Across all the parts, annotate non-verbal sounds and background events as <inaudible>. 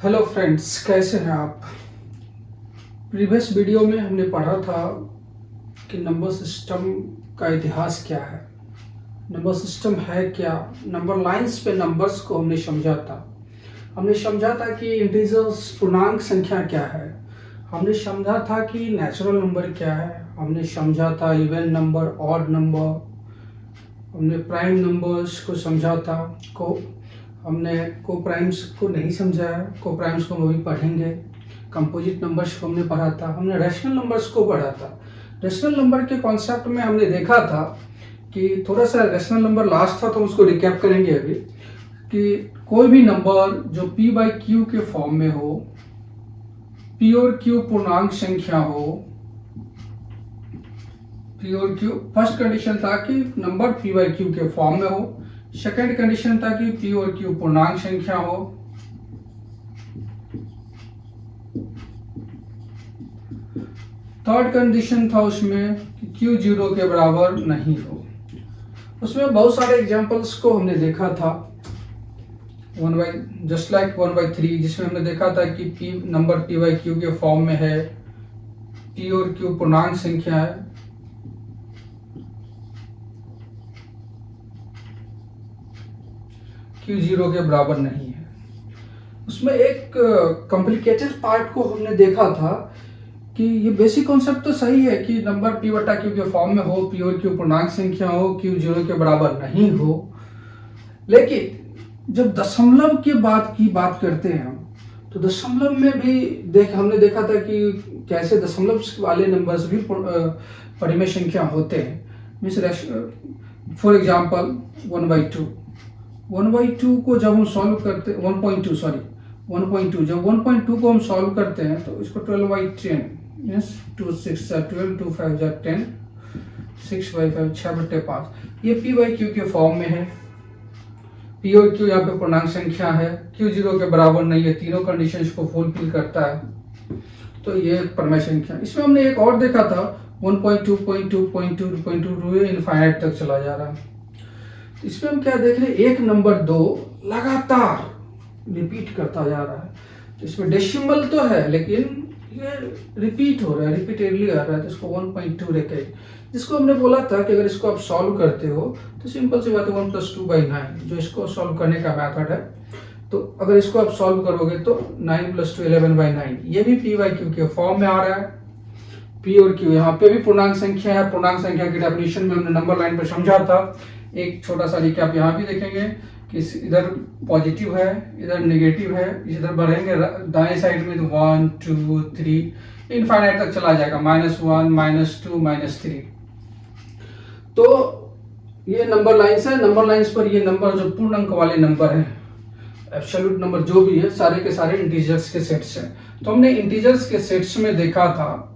Hello friends, कैसे हैं आप। प्रीवियस वीडियो में हमने पढ़ा था कि नंबर सिस्टम का इतिहास क्या है, नंबर सिस्टम है क्या। नंबर लाइंस पे नंबर्स को हमने समझा था। हमने समझा था कि इंटीजर्स पूर्णांक संख्या क्या है, हमने समझा था कि नेचुरल नंबर क्या है, हमने समझा था इवन नंबर, ऑड नंबर, हमने प्राइम नंबर्स को समझा था। हमने को प्राइम्स को नहीं समझा है, को प्राइम्स को हम अभी पढ़ेंगे। कंपोजिट नंबर्स को हमने पढ़ा था, हमने रैशनल नंबर्स को पढ़ा था। रैशनल नंबर के कॉन्सेप्ट में हमने देखा था कि थोड़ा सा रैशनल नंबर लास्ट था, तो उसको रिकैप करेंगे अभी। कि कोई भी नंबर जो p बाई क्यू के फॉर्म में हो, p और q पूर्णांक संख्या हो, p और q, फर्स्ट कंडीशन था कि नंबर p बाई क्यू के फॉर्म में हो। सेकेंड कंडीशन था कि p और q पूर्णांक संख्या हो। थर्ड कंडीशन था उसमें कि q 0 के बराबर नहीं हो। उसमें बहुत सारे एग्जांपल्स को हमने देखा था, जस्ट लाइक 1/3, जिसमें हमने देखा था कि p number p by Q के फॉर्म में है, p और q पूर्णांक संख्या है। q 0 के बराबर नहीं है। उसमें एक कॉम्प्लिकेटेड पार्ट को हमने देखा था कि ये बेसिक कॉन्सेप्ट तो सही है कि नंबर p बटा q के फॉर्म में हो, p और q पूर्णांक संख्या हो, q 0 के बराबर नहीं हो। लेकिन जब दशमलव की बात करते हैं हम, तो दशमलव में भी हमने देखा था कि कैसे दशमलव वाले नंबर्स भी परिमेय संख्या होते हैं। मीन्स फॉर एग्जांपल 1/2 को जब हम सॉल्व करते 1.2 जब 1.2 को हम सॉल्व करते हैं तो इसको 12/10 मीन्स 2 6 12, 2 5 10, 6/5 6/5, ये p बाई क्यू के फॉर्म में है। p और q यहाँ पे पूर्णांक संख्या है, q 0 के बराबर नहीं है, तीनों कंडीशंस को फुलफिल करता है, तो ये परिमेय संख्या। इसमें हमने एक और देखा था 1.2 इनफाइनाइट तक चला जा रहा है। इसमें हम क्या देख रहे हैं, एक नंबर 2 लगातार रिपीट करता जा रहा है। तो इसमें डेसिमल तो है लेकिन ये रिपीट हो रहा है, रिपीटेडली आ रहा है, तो इसको 1.2 रखे। जिसको हमने बोला था कि अगर इसको आप सॉल्व करते हो तो सिंपल सी बात है 1 + 2/9, जो इसको सॉल्व करने का मेथड है। तो अगर इसको आप सॉल्व करोगे तो 9 + 2 11/9, ये भी p बाई क्यू के फॉर्म में आ रहा है। p और q यहाँ पे भी पूर्णांक संख्या है। पूर्णांक संख्या की डेफिनेशन में हमने नंबर लाइन पर समझा था। एक छोटा सा रिकैप यहाँ भी देखेंगे कि इधर पॉजिटिव है, इधर नेगेटिव है, इधर बढ़ेंगे दाएं साइड में तो 1 2 3 इनफाइनाइट तक चला जाएगा, -1 -2 -3। तो ये नंबर लाइंस है। नंबर लाइंस पर ये नंबर जो पूर्ण अंक वाले नंबर हैं, एब्सोल्यूट नंबर जो भी है, सारे के सारे इंटीजर्स के सेट्स हैं। तो हमने इंटीजर्स के सेट्स में देखा था <unintelligible>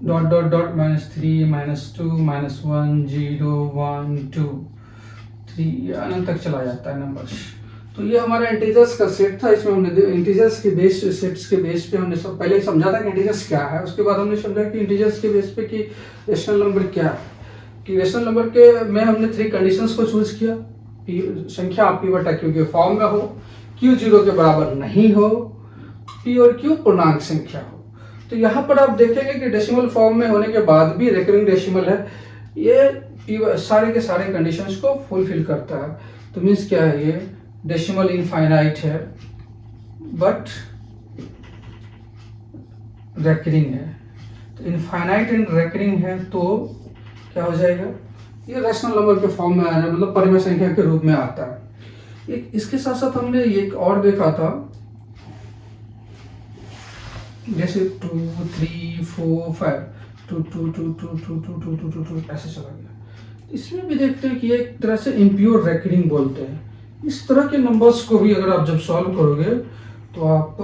((-3 -2 -1 0 1 2 3 अनंत तक चला जाता है नंबर्स। तो ये हमारा इंटीजर्स का सेट था। इसमें हमने इंटीजर्स के बेस सेट्स के बेस पे हमने सब पहले समझा था कि इंटीजर्स क्या है। उसके बाद हमने समझा कि इंटीजर्स के बेस पे कि रेशनल नंबर क्या है। कि रेशनल नंबर के में हमने 3 कंडीशंस को चूज किया। संख्या p बटा q के फॉर्म में हो, q 0 के बराबर नहीं हो, p और q पूर्णांक संख्या हो। तो यहाँ पर आप देखेंगे कि डेसिमल फॉर्म में होने के बाद भी रिकरिंग डेसिमल है, ये सारे के सारे कंडीशंस को फुलफिल करता है। तो मीन्स क्या है, ये डेसिमल इनफाइनाइट है बट रेकरिंग है। तो इनफाइनाइट एंड रेकरिंग है तो क्या हो जाएगा, ये रैशनल नंबर के फॉर्म में आ रहा है, मतलब परिमेय संख्या के रूप में आता है। इसके साथ साथ हमने एक और देखा था, जैसे 2 3 4 5 2 2 2 2 2 2 2 2 2 ऐसे चला गया। इसमें भी देखते हैं कि एक तरह से इम्प्योर रेकरिंग बोलते हैं। इस तरह के नंबर्स को भी अगर आप जब सॉल्व करोगे तो आप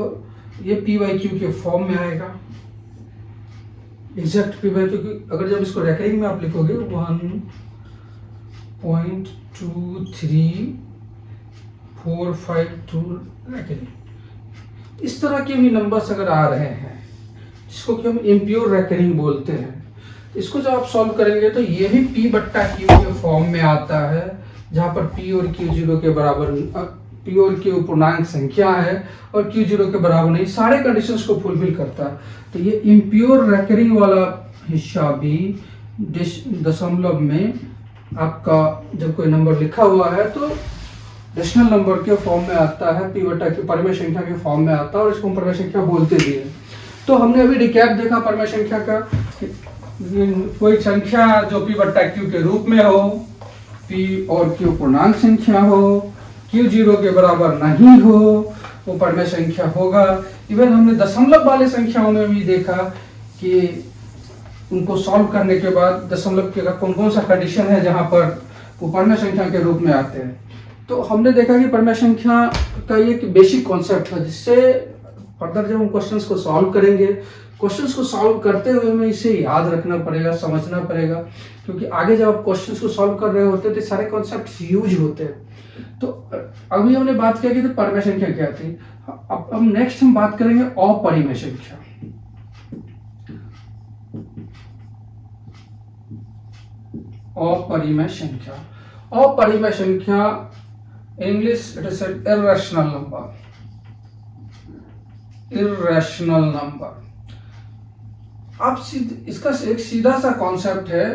ये p बाई क्यू के फॉर्म में आएगा, एग्जैक्ट p बाई क्यू। अगर जब इसको रेकरिंग में आप लिखोगे 1.2345 रेकरिंग, इस तरह के भी नंबर्स अगर आ रहे हैं जिसको कि हम इम्प्योर रेकरिंग बोलते हैं, इसको जब आप सॉल्व करेंगे तो ये भी p बट्टा q के फॉर्म में आता है, जहां पर p और q 0 के बराबर पी और क्यू पूर्णांक संख्या है और क्यू जीरो के बराबर नहीं, सारे कंडीशंस को फुलफिल करता है। तो ये इम्प्योर रेकरिंग वाला हिस्सा भी दशमलव में आपका जब कोई नंबर लिखा हुआ है तो रेशनल नंबर के फॉर्म में आता है, पी बटा क्यू परिमेय संख्या के फॉर्म में आता है और इसको हम परिमेय संख्या बोलते भी हैं। तो हमने अभी रिकैप देखा परिमेय संख्या का, कोई संख्या जो पी बटा क्यू के रूप में हो, पी और क्यू पूर्णांक संख्या हो, क्यू जीरो के बराबर नहीं हो, वो परिमेय संख्या होगा। इवन हमने दशमलव वाले संख्याओं में भी देखा कि उनको सॉल्व करने के बाद दशमलव के कौन कौन सा कंडीशन है जहां पर वो परिमेय संख्या के रूप में आते हैं। तो हमने देखा कि परिमेय संख्या का ये एक बेसिक कॉन्सेप्ट है, जिससे फर्दर जब हम क्वेश्चंस को सॉल्व करेंगे, क्वेश्चंस को सॉल्व करते हुए हमें इसे याद रखना पड़ेगा, समझना पड़ेगा, क्योंकि आगे जब आप क्वेश्चंस को सॉल्व कर रहे होते हैं तो सारे कॉन्सेप्ट यूज होते हैं। तो अभी हमने बात किया कि तो परिमेय संख्या क्या थी। अब नेक्स्ट हम बात करेंगे अपरिमेय संख्या। अपरिमेय संख्या, अपरिमेय संख्या English it is irrational number, irrational number. अब इसका एक सीधा सा कॉन्सेप्ट है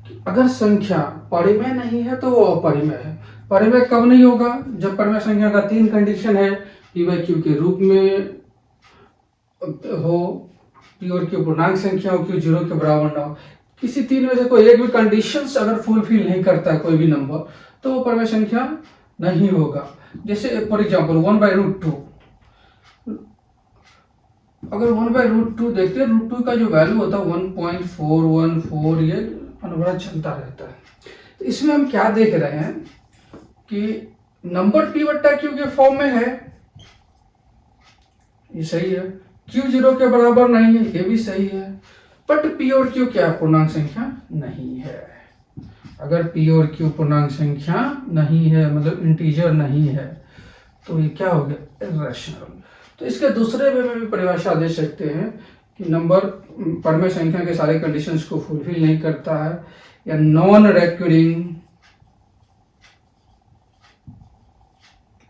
कि अगर संख्या परिमेय नहीं है तो वो अपरिमेय है। परिमेय कब नहीं होगा? जब परिमेय संख्या का तीन कंडीशन है, पी बाई क्यू के रूप में हो, पी और क्यू पूर्णांक संख्या हो, क्यू जीरो के बराबर ना हो। किसी तीन में से कोई एक भी कंडीशंस अगर फुलफिल नहीं करता है कोई भी नंबर, तो वो परिमेय संख्या नहीं होगा। जैसे फॉर एग्जाम्पल 1/√2, अगर 1/√2 देखते हैं, √2 का जो वैल्यू होता है 1.414, ये अनवरत चलता रहता है। तो इसमें हम क्या देख रहे हैं कि नंबर पी बट्टा क्यू के फॉर्म में है, ये सही है, क्यू जीरो के बराबर नहीं है, ये भी सही है, बट पी और क्यू क्या पूर्णांक संख्या नहीं है। अगर पी और क्यू पूर्णांक संख्या नहीं है, मतलब इंटीजर नहीं है, तो ये क्या हो गया? इर्रेशनल। तो इसके दूसरे वे में भी परिभाषा दे सकते हैं कि नंबर परिमेय संख्या के सारे कंडीशंस को फुलफिल नहीं करता है, या non recurring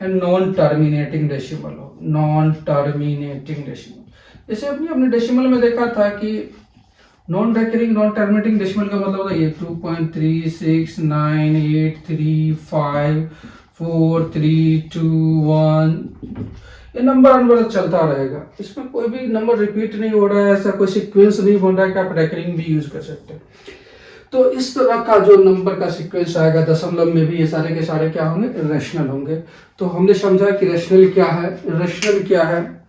and non terminating decimal हो, नॉन टर्मिनेटिंग डेसिमल। जैसे अपने डेसिमल में देखा था कि non recurring non terminating decimal का मतलब होता है ये 2.369835432 ये नंबर अनवरत चलता रहेगा। इसमें कोई भी नंबर रिपीट नहीं हो रहा है, ऐसा कोई सीक्वेंस नहीं बन रहा है कि आप रेकरिंग भी यूज कर सकते हैं। तो इस तरह का जो नंबर का सीक्वेंस आएगा दशमलव में भी, ये सारे के सारे क्या होंगे? इर्रेशनल होंगे। तो हमने समझा कि रेशनल क्या है, इर्रेशनल क्या है,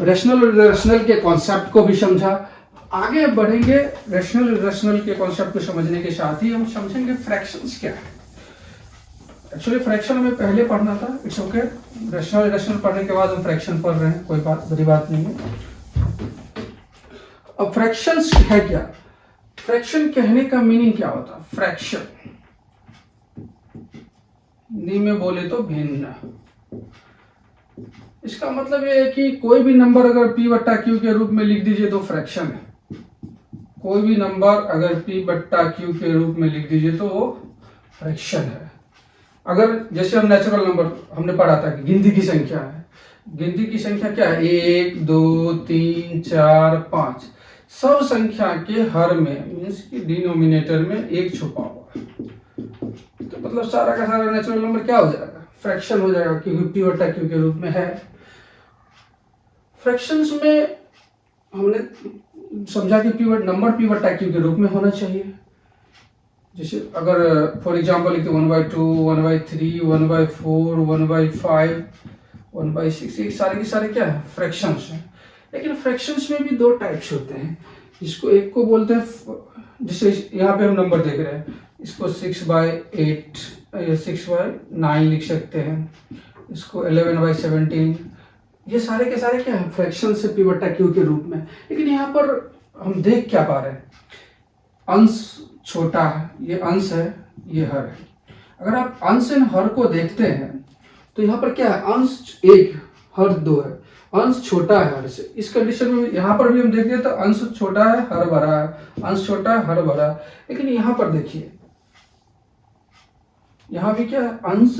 रेशनल और इर्रेशनल के कॉन्सेप्ट को भी समझा। आगे बढ़ेंगे रेशनल इर्रेशनल के कॉन्सेप्ट को समझने के साथ ही हम समझेंगे फ्रैक्शंस क्या है। एक्चुअली फ्रैक्शन हमें पहले पढ़ना था, इट्स ओके। रेशनल इर्रेशनल पढ़ने के बाद हम फ्रैक्शन पढ़ रहे हैं, कोई बात बड़ी बात नहीं है। अब फ्रैक्शंस है क्या? फ्रैक्शन कहने का मीनिंग क्या होता है? फ्रैक्शन हिंदी में बोले तो भिन्न। इसका मतलब ये है कि कोई भी नंबर अगर p बट्टा क्यू के रूप में लिख दीजिए तो फ्रैक्शन है। कोई भी नंबर अगर p बट्टा क्यू के रूप में लिख दीजिए तो वो फ्रैक्शन है। अगर जैसे हम नेचुरल नंबर हमने पढ़ा था कि गिनती की संख्या है, गिनती की संख्या क्या है? 1 2 3 4 5, सब संख्या के हर में मीन्स कि डिनोमिनेटर में एक छुपा हुआ है, तो मतलब सारा का सारा नेचुरल नंबर क्या हो जाएगा? फ्रैक्शन हो जाएगा, क्योंकि p बट्टा क्यू के रूप में है। फ्रैक्शंस में हमने समझा कि नंबर p बट्टा क्यू के रूप में होना चाहिए। जैसे अगर फॉर एग्जाम्पल लिखते 1/2 1/3 1/4 1/5 1/6, ये सारे के सारे क्या है? फ्रैक्शंस हैं। लेकिन फ्रैक्शंस में भी दो टाइप्स होते हैं, जिसको एक को बोलते हैं, जैसे यहाँ पे हम नंबर देख रहे हैं, इसको 6/8 या 6/9 लिख सकते हैं, इसको 11/17, ये सारे के सारे क्या है? फ्रैक्शन से p बट्टा क्यू के रूप में। लेकिन यहाँ पर हम देख क्या पा रहे हैं? अंश छोटा है, ये अंश है, ये हर है। अगर आप अंश एंड हर को देखते हैं तो यहाँ पर क्या है? अंश 1 हर 2 है, अंश छोटा है हर से। इस कंडीशन में यहाँ पर भी हम देखते हैं तो अंश छोटा है हर बड़ा है, अंश छोटा है हर बड़ा है। लेकिन यहाँ पर देखिए, यहाँ भी क्या है? अंश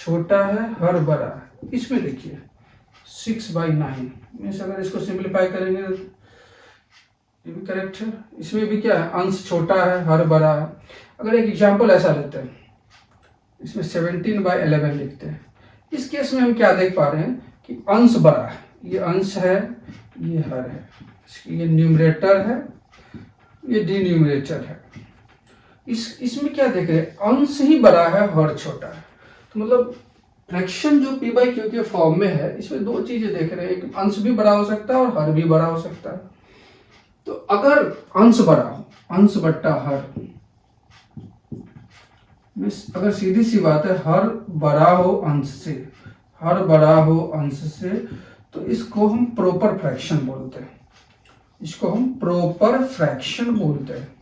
छोटा है, हर बड़ा है। इसमें देखिए 6/9 मीन्स अगर इसको सिंप्लीफाई करेंगे ये भी करेक्ट है। इसमें भी क्या है, अंश छोटा है, हर बड़ा है। अगर एक एग्जांपल ऐसा लेते हैं, इसमें 17/11 लिखते हैं। इस केस में हम क्या देख पा रहे हैं कि अंश बड़ा है, ये अंश है, ये हर है, ये न्यूमरेटर है, ये डिन्यूमरेटर है। इसमें क्या देख रहे हैं, अंश ही बड़ा है, हर छोटा है। तो मतलब फ्रैक्शन जो p बाई क्यू के फॉर्म में है, इसमें दो चीजें देख रहे हैं, एक अंश भी बड़ा हो सकता है और हर भी बड़ा हो सकता है। तो अगर अंश बड़ा हो, अंश बट्टा हर, अगर सीधी सी बात है हर बड़ा हो अंश से, हर बड़ा हो अंश से, तो इसको हम प्रॉपर फ्रैक्शन बोलते हैं, इसको हम प्रॉपर फ्रैक्शन बोलते हैं,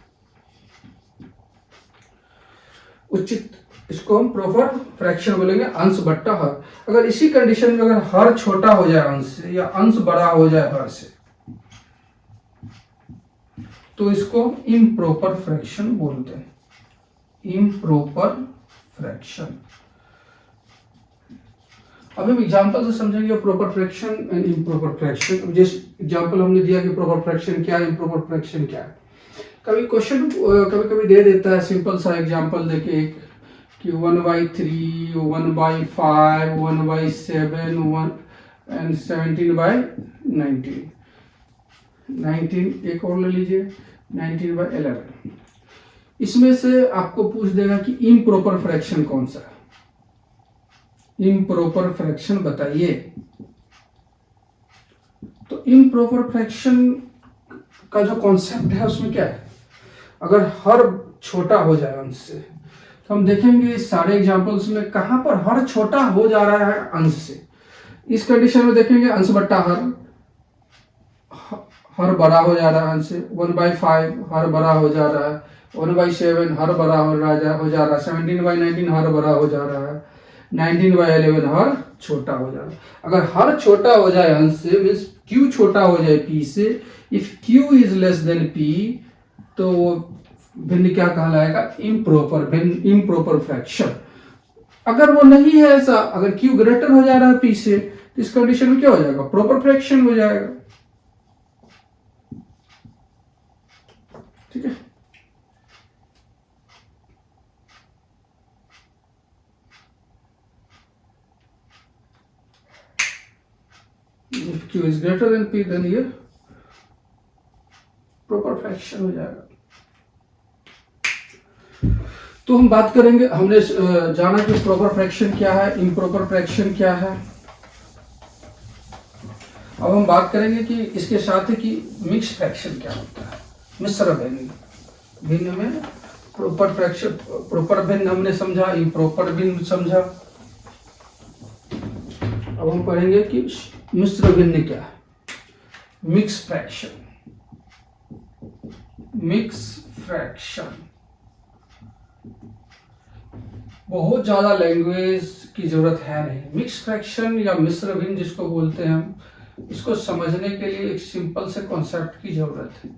उचित, इसको हम प्रॉपर फ्रैक्शन बोलेंगे, अंश बट्टा हर। अगर इसी कंडीशन में अगर हर छोटा हो जाए अंश से या अंश बड़ा हो जाए हर से, तो इसको इम्प्रॉपर फ्रैक्शन बोलते हैं, इम्प्रॉपर फ्रैक्शन। अब हम एग्जांपल से समझेंगे proper fraction and improper fraction. जिस एग्जांपल हमने दिया कि प्रॉपर फ्रैक्शन क्या है, इम्प्रॉपर फ्रैक्शन क्या है। कभी क्वेश्चन कभी कभी दे देता है सिंपल सा एग्जांपल देके एक कि 1/3, 1/5, 1/7, 1 एंड 17/19। 19 एक और ले लीजिए, 19/11। इसमें से आपको पूछ देगा कि इम्प्रॉपर फ्रैक्शन कौन सा है, इम्प्रॉपर फ्रैक्शन बताइए। तो इम्प्रॉपर फ्रैक्शन का जो कॉन्सेप्ट है उसमें क्या है, अगर हर छोटा हो जाए अंश से, तो हम देखेंगे इस सारे एग्जांपल्स में कहां पर हर छोटा हो जा रहा है अंश से। इस कंडीशन में देखेंगे अंश बट्टा हर बड़ा हो जा रहा है अंश से, 1/5 हर बड़ा हो जा रहा है, 1/7 हर बड़ा हो जा रहा है, 17/19 हर बड़ा हो जा रहा है, 19/11 हर छोटा हो जा रहा है। अगर हर छोटा हो जाए अंश से मीन्स q छोटा हो जाए p से, if q is less than p, तो भिन्न क्या कहलाएगा, इम्प्रॉपर भिन्न, इम्प्रॉपर फ्रैक्शन। अगर वो नहीं है ऐसा, अगर q ग्रेटर हो जा रहा है p से, तो इस कंडीशन में क्या हो जाएगा, प्रॉपर फ्रैक्शन हो जाएगा। ठीक है, if q is greater than p, then ये प्रॉपर फ्रैक्शन हो जाएगा। तो हम बात करेंगे, हमने जाना कि प्रॉपर फ्रैक्शन क्या है, इम्प्रॉपर फ्रैक्शन क्या है। अब हम बात करेंगे कि इसके साथ ही कि मिक्स फ्रैक्शन क्या होता है, मिश्र भिन्न। भिन्न में प्रॉपर फ्रैक्शन, प्रॉपर भिन्न हमने समझा, इम्प्रॉपर भिन्न समझा। अब हम पढ़ेंगे कि मिश्र भिन्न क्या है, मिक्स फ्रैक्शन, मिक्स फ्रैक्शन। बहुत ज्यादा लैंग्वेज की जरूरत है नहीं, मिक्स फ्रैक्शन या मिश्र भिन्न जिसको बोलते हैं हम, इसको समझने के लिए एक सिंपल से कॉन्सेप्ट की जरूरत है।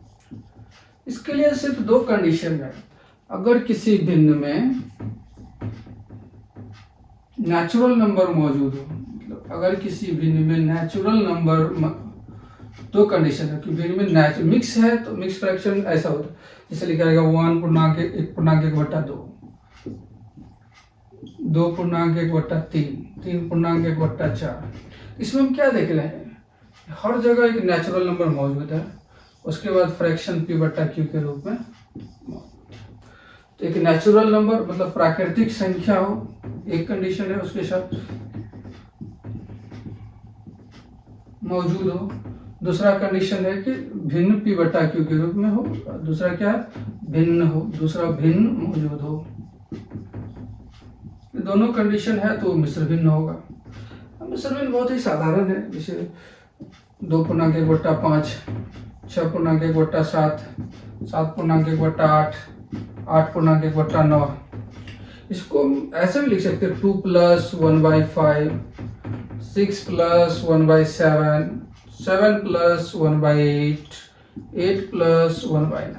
इसके लिए सिर्फ दो कंडीशन है, अगर किसी भिन्न में नेचुरल नंबर मौजूद हो, मतलब अगर किसी भिन्न में नेचुरल नंबर, दो कंडीशन है कि भिन्न में मिक्स है तो मिक्स फ्रैक्शन ऐसा होता है, जैसे लिखा रहेगा 1.1/2, 2.1/3, 3.1/4। इसमें हम क्या देख रहे हैं, हर जगह एक नेचुरल नंबर मौजूद है, उसके बाद फ्रैक्शन p/q के रूप में। तो एक नेचुरल नंबर मतलब प्राकृतिक संख्या हो, एक कंडीशन है उसके साथ मौजूद हो। दूसरा कंडीशन है कि भिन्न p/q के रूप में हो, दूसरा क्या है, भिन्न हो, दूसरा भिन्न मौजूद हो। ये दोनों कंडीशन है तो मिश्र भिन्न होगा। मिश्र भिन्न बहुत ही साधारण है, जैसे 2.1/5, 6.1/7, 7.1/8, 8.1/9। इसको ऐसे भी लिख सकते हैं 2 + 1/5, 6 + 1/7, 7 + 1/8, 8 + 1/9।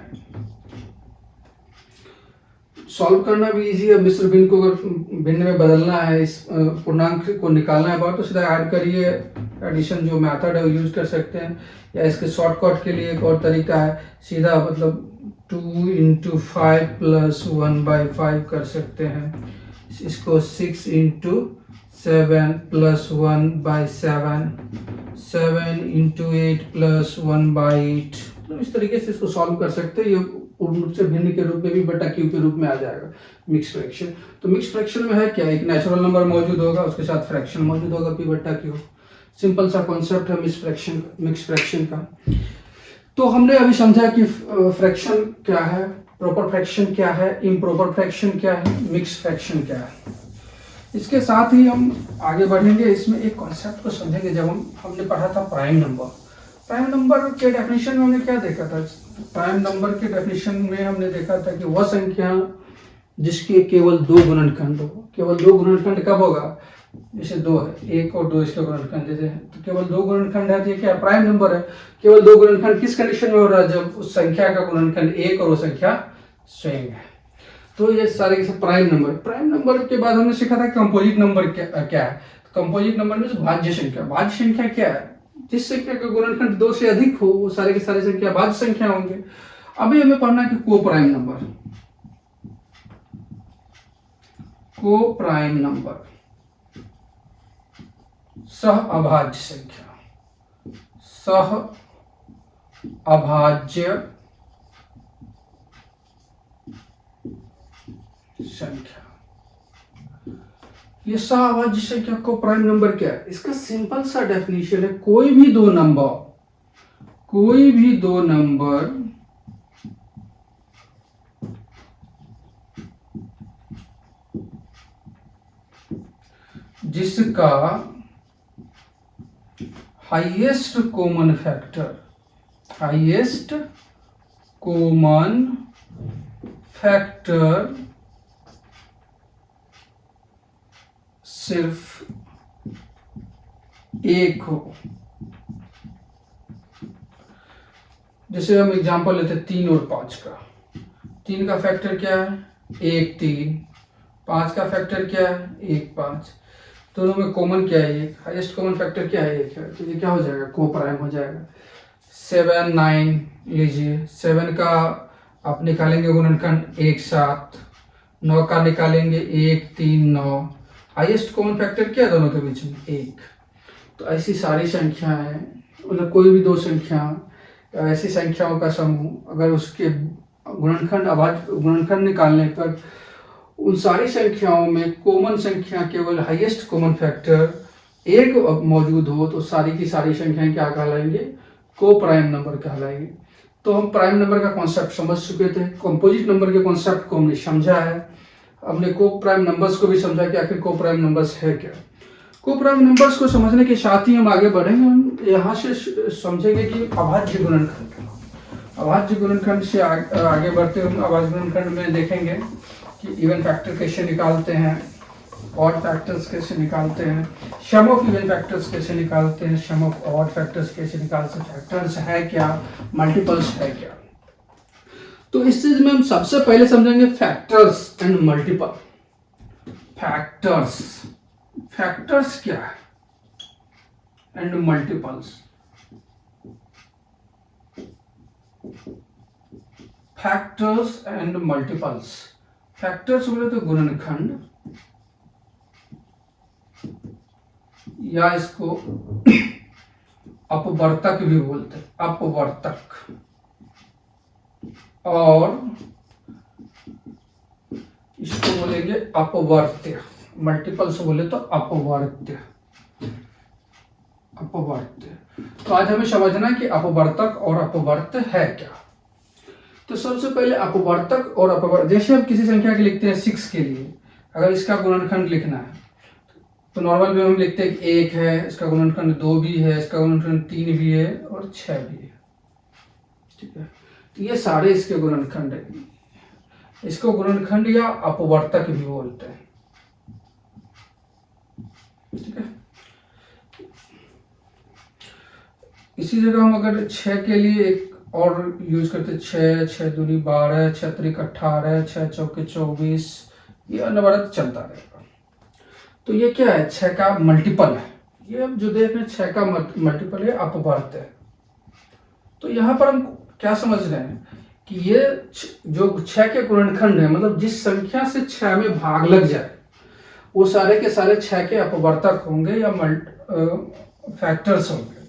सॉल्व करना भी इजी है। मिश्र भिन्न को अगर भिन्न में बदलना है, इस पूर्णांक को निकालना है बाहर, तो सीधा ऐड करिए। एडिशन जो मेथड है वो यूज कर सकते हैं, या इसके शॉर्टकट के लिए एक और तरीका है, सीधा मतलब 2 इंटू 5 प्लस 1/5 कर सकते हैं। इसको 6 इंटू 7 प्लस 1/7, 7 इंटू 8 प्लस 1/8। तो इस तरीके से इसको सॉल्व कर सकते हैं। ये पूर्ण रूप से भिन्न के रूप में भी बटा क्यू के रूप में आ जाएगा मिक्स फ्रैक्शन। तो मिक्स फ्रैक्शन में है क्या, एक नेचुरल नंबर मौजूद होगा, उसके साथ फ्रैक्शन मौजूद होगा, पी बटा क्यू। सिंपल सा कॉन्सेप्ट है मिक्स फ्रैक्शन का। तो हमने अभी समझा कि फ्रैक्शन क्या है, प्रॉपर फ्रैक्शन क्या है, इम्प्रॉपर फ्रैक्शन क्या है, मिक्स फ्रैक्शन क्या है। इसके साथ ही हम आगे बढ़ेंगे, इसमें एक कॉन्सेप्ट को समझेंगे। जब हमने पढ़ा था प्राइम नंबर के डेफिनेशन में हमने क्या देखा था, प्राइम नंबर के डेफिनेशन में हमने देखा था कि वह संख्या जिसके केवल 2 गुणनखंड हो। केवल 2 गुणनखंड कब होगा, जैसे 2 है, 1 और 2 इसके गुणनखंड देते हैं, तो केवल 2 गुणनखंड है, तो ये क्या प्राइम नंबर है। केवल 2 गुणनखंड किस कंडीशन में हो रहा है, जब उस संख्या का गुणनखंड 1 और वो संख्या स्वयं है। तो ये सारे के प्राइम नंबर के बाद हमने सीखा था कंपोजिट नंबर क्या है। कंपोजिट नंबर में भाज्य संख्या क्या है, जिस संख्या का गुणनखंड 2 से अधिक हो वो सारे के सारे संख्या भाज्य संख्या होंगे। अभी हमें पढ़ना है कि को प्राइम नंबर सह अभाज्य संख्या। ये सहअभाज्य संख्या को प्राइम नंबर क्या है, इसका सिंपल सा डेफिनेशन है, कोई भी दो नंबर जिसका हाईएस्ट कॉमन फैक्टर सिर्फ 1 हो। जैसे हम एग्जांपल लेते हैं 3 और 5 का। 3 का फैक्टर क्या है, 1 3। 5 का फैक्टर क्या है, 1 5। दोनों में कॉमन क्या है, एक हाईएस्ट कॉमन फैक्टर क्या है, 1 है। तो ये क्या हो जाएगा, को प्राइम हो जाएगा। 7 9 लीजिए, 7 का आप निकालेंगे गुणनखंड 1 7, 9 का निकालेंगे 1 3 9। हाईएस्ट कॉमन फैक्टर क्या है दोनों के बीच में, 1। तो ऐसी सारी संख्याएं, मतलब कोई भी दो संख्या, ऐसी संख्याओं का समूह, अगर उसके गुणनखंड निकालने पर उन सारी संख्याओं में कॉमन संख्या केवल हाईएस्ट कॉमन फैक्टर 1 मौजूद हो, तो सारी की सारी संख्याएं क्या कहलाएंगे, को प्राइम नंबर कहलाएंगे। तो हम प्राइम नंबर का कॉन्सेप्ट समझ चुके थे, कंपोजिट नंबर के कॉन्सेप्ट को हमने समझा है, हमने को प्राइम नंबर्स को भी समझा कि आखिर को प्राइम नंबर्स है क्या। को प्राइम नंबर्स को समझने के साथ ही हम आगे बढ़ेंगे। हम यहाँ से समझेंगे कि अभाज्य गुणनखंड से आगे बढ़ते हुए अभाज्य गुणनखंड में देखेंगे कि इवन फैक्टर कैसे निकालते हैं, ऑड फैक्टर्स कैसे निकालते हैं, सम ऑफ इवन फैक्टर्स कैसे निकालते हैं, सम ऑफ ऑड फैक्टर्स कैसे निकालते हैं, फैक्टर्स है क्या, मल्टीपल्स है क्या। तो इस चीज में हम सबसे पहले समझेंगे फैक्टर्स एंड मल्टीपल। फैक्टर्स क्या है and multiples. Factors and multiples. Factors बोले तो गुणनखंड, या इसको अपवर्तक भी बोलते हैं, अपवर्तक। और इसको बोलेंगे अपवर्त्य। मल्टीपल्स बोले तो अपवर्त्य। तो आज हमें समझना है कि अपवर्तक और अपवर्त्य है क्या। तो सबसे पहले अपवर्तक और अपवर्त्य, जैसे हम किसी संख्या के लिखते हैं 6 के लिए, अगर इसका गुणनखंड लिखना है तो नॉर्मल में हम लिखते हैं कि 1 है, इसका गुणनखंड 2 भी है, इसका गुणनखंड 3 भी है और 6 भी है। ठीक है, तो ये सारे इसके गुणनखंड है। इसको गुणनखंड या अपवर्तक भी बोलते हैं। ठीक है, इसी जगह हम अगर 6 के लिए एक और यूज करते 6, 6 दूनी 12, 6 त्रिक 18, 6 चौके 24, ये अनवरत चलता रहेगा। तो ये क्या है, 6 का मल्टीपल है। ये अब जो देख रहे हैं 6 का मल्टीपल है, अपवर्त है। तो यहाँ पर हम क्या समझ रहे हैं कि ये जो 6 के गुणनखंड है, मतलब जिस संख्या से 6 में भाग लग जाए वो सारे के सारे 6 के अपवर्तक होंगे या फैक्टर्स होंगे।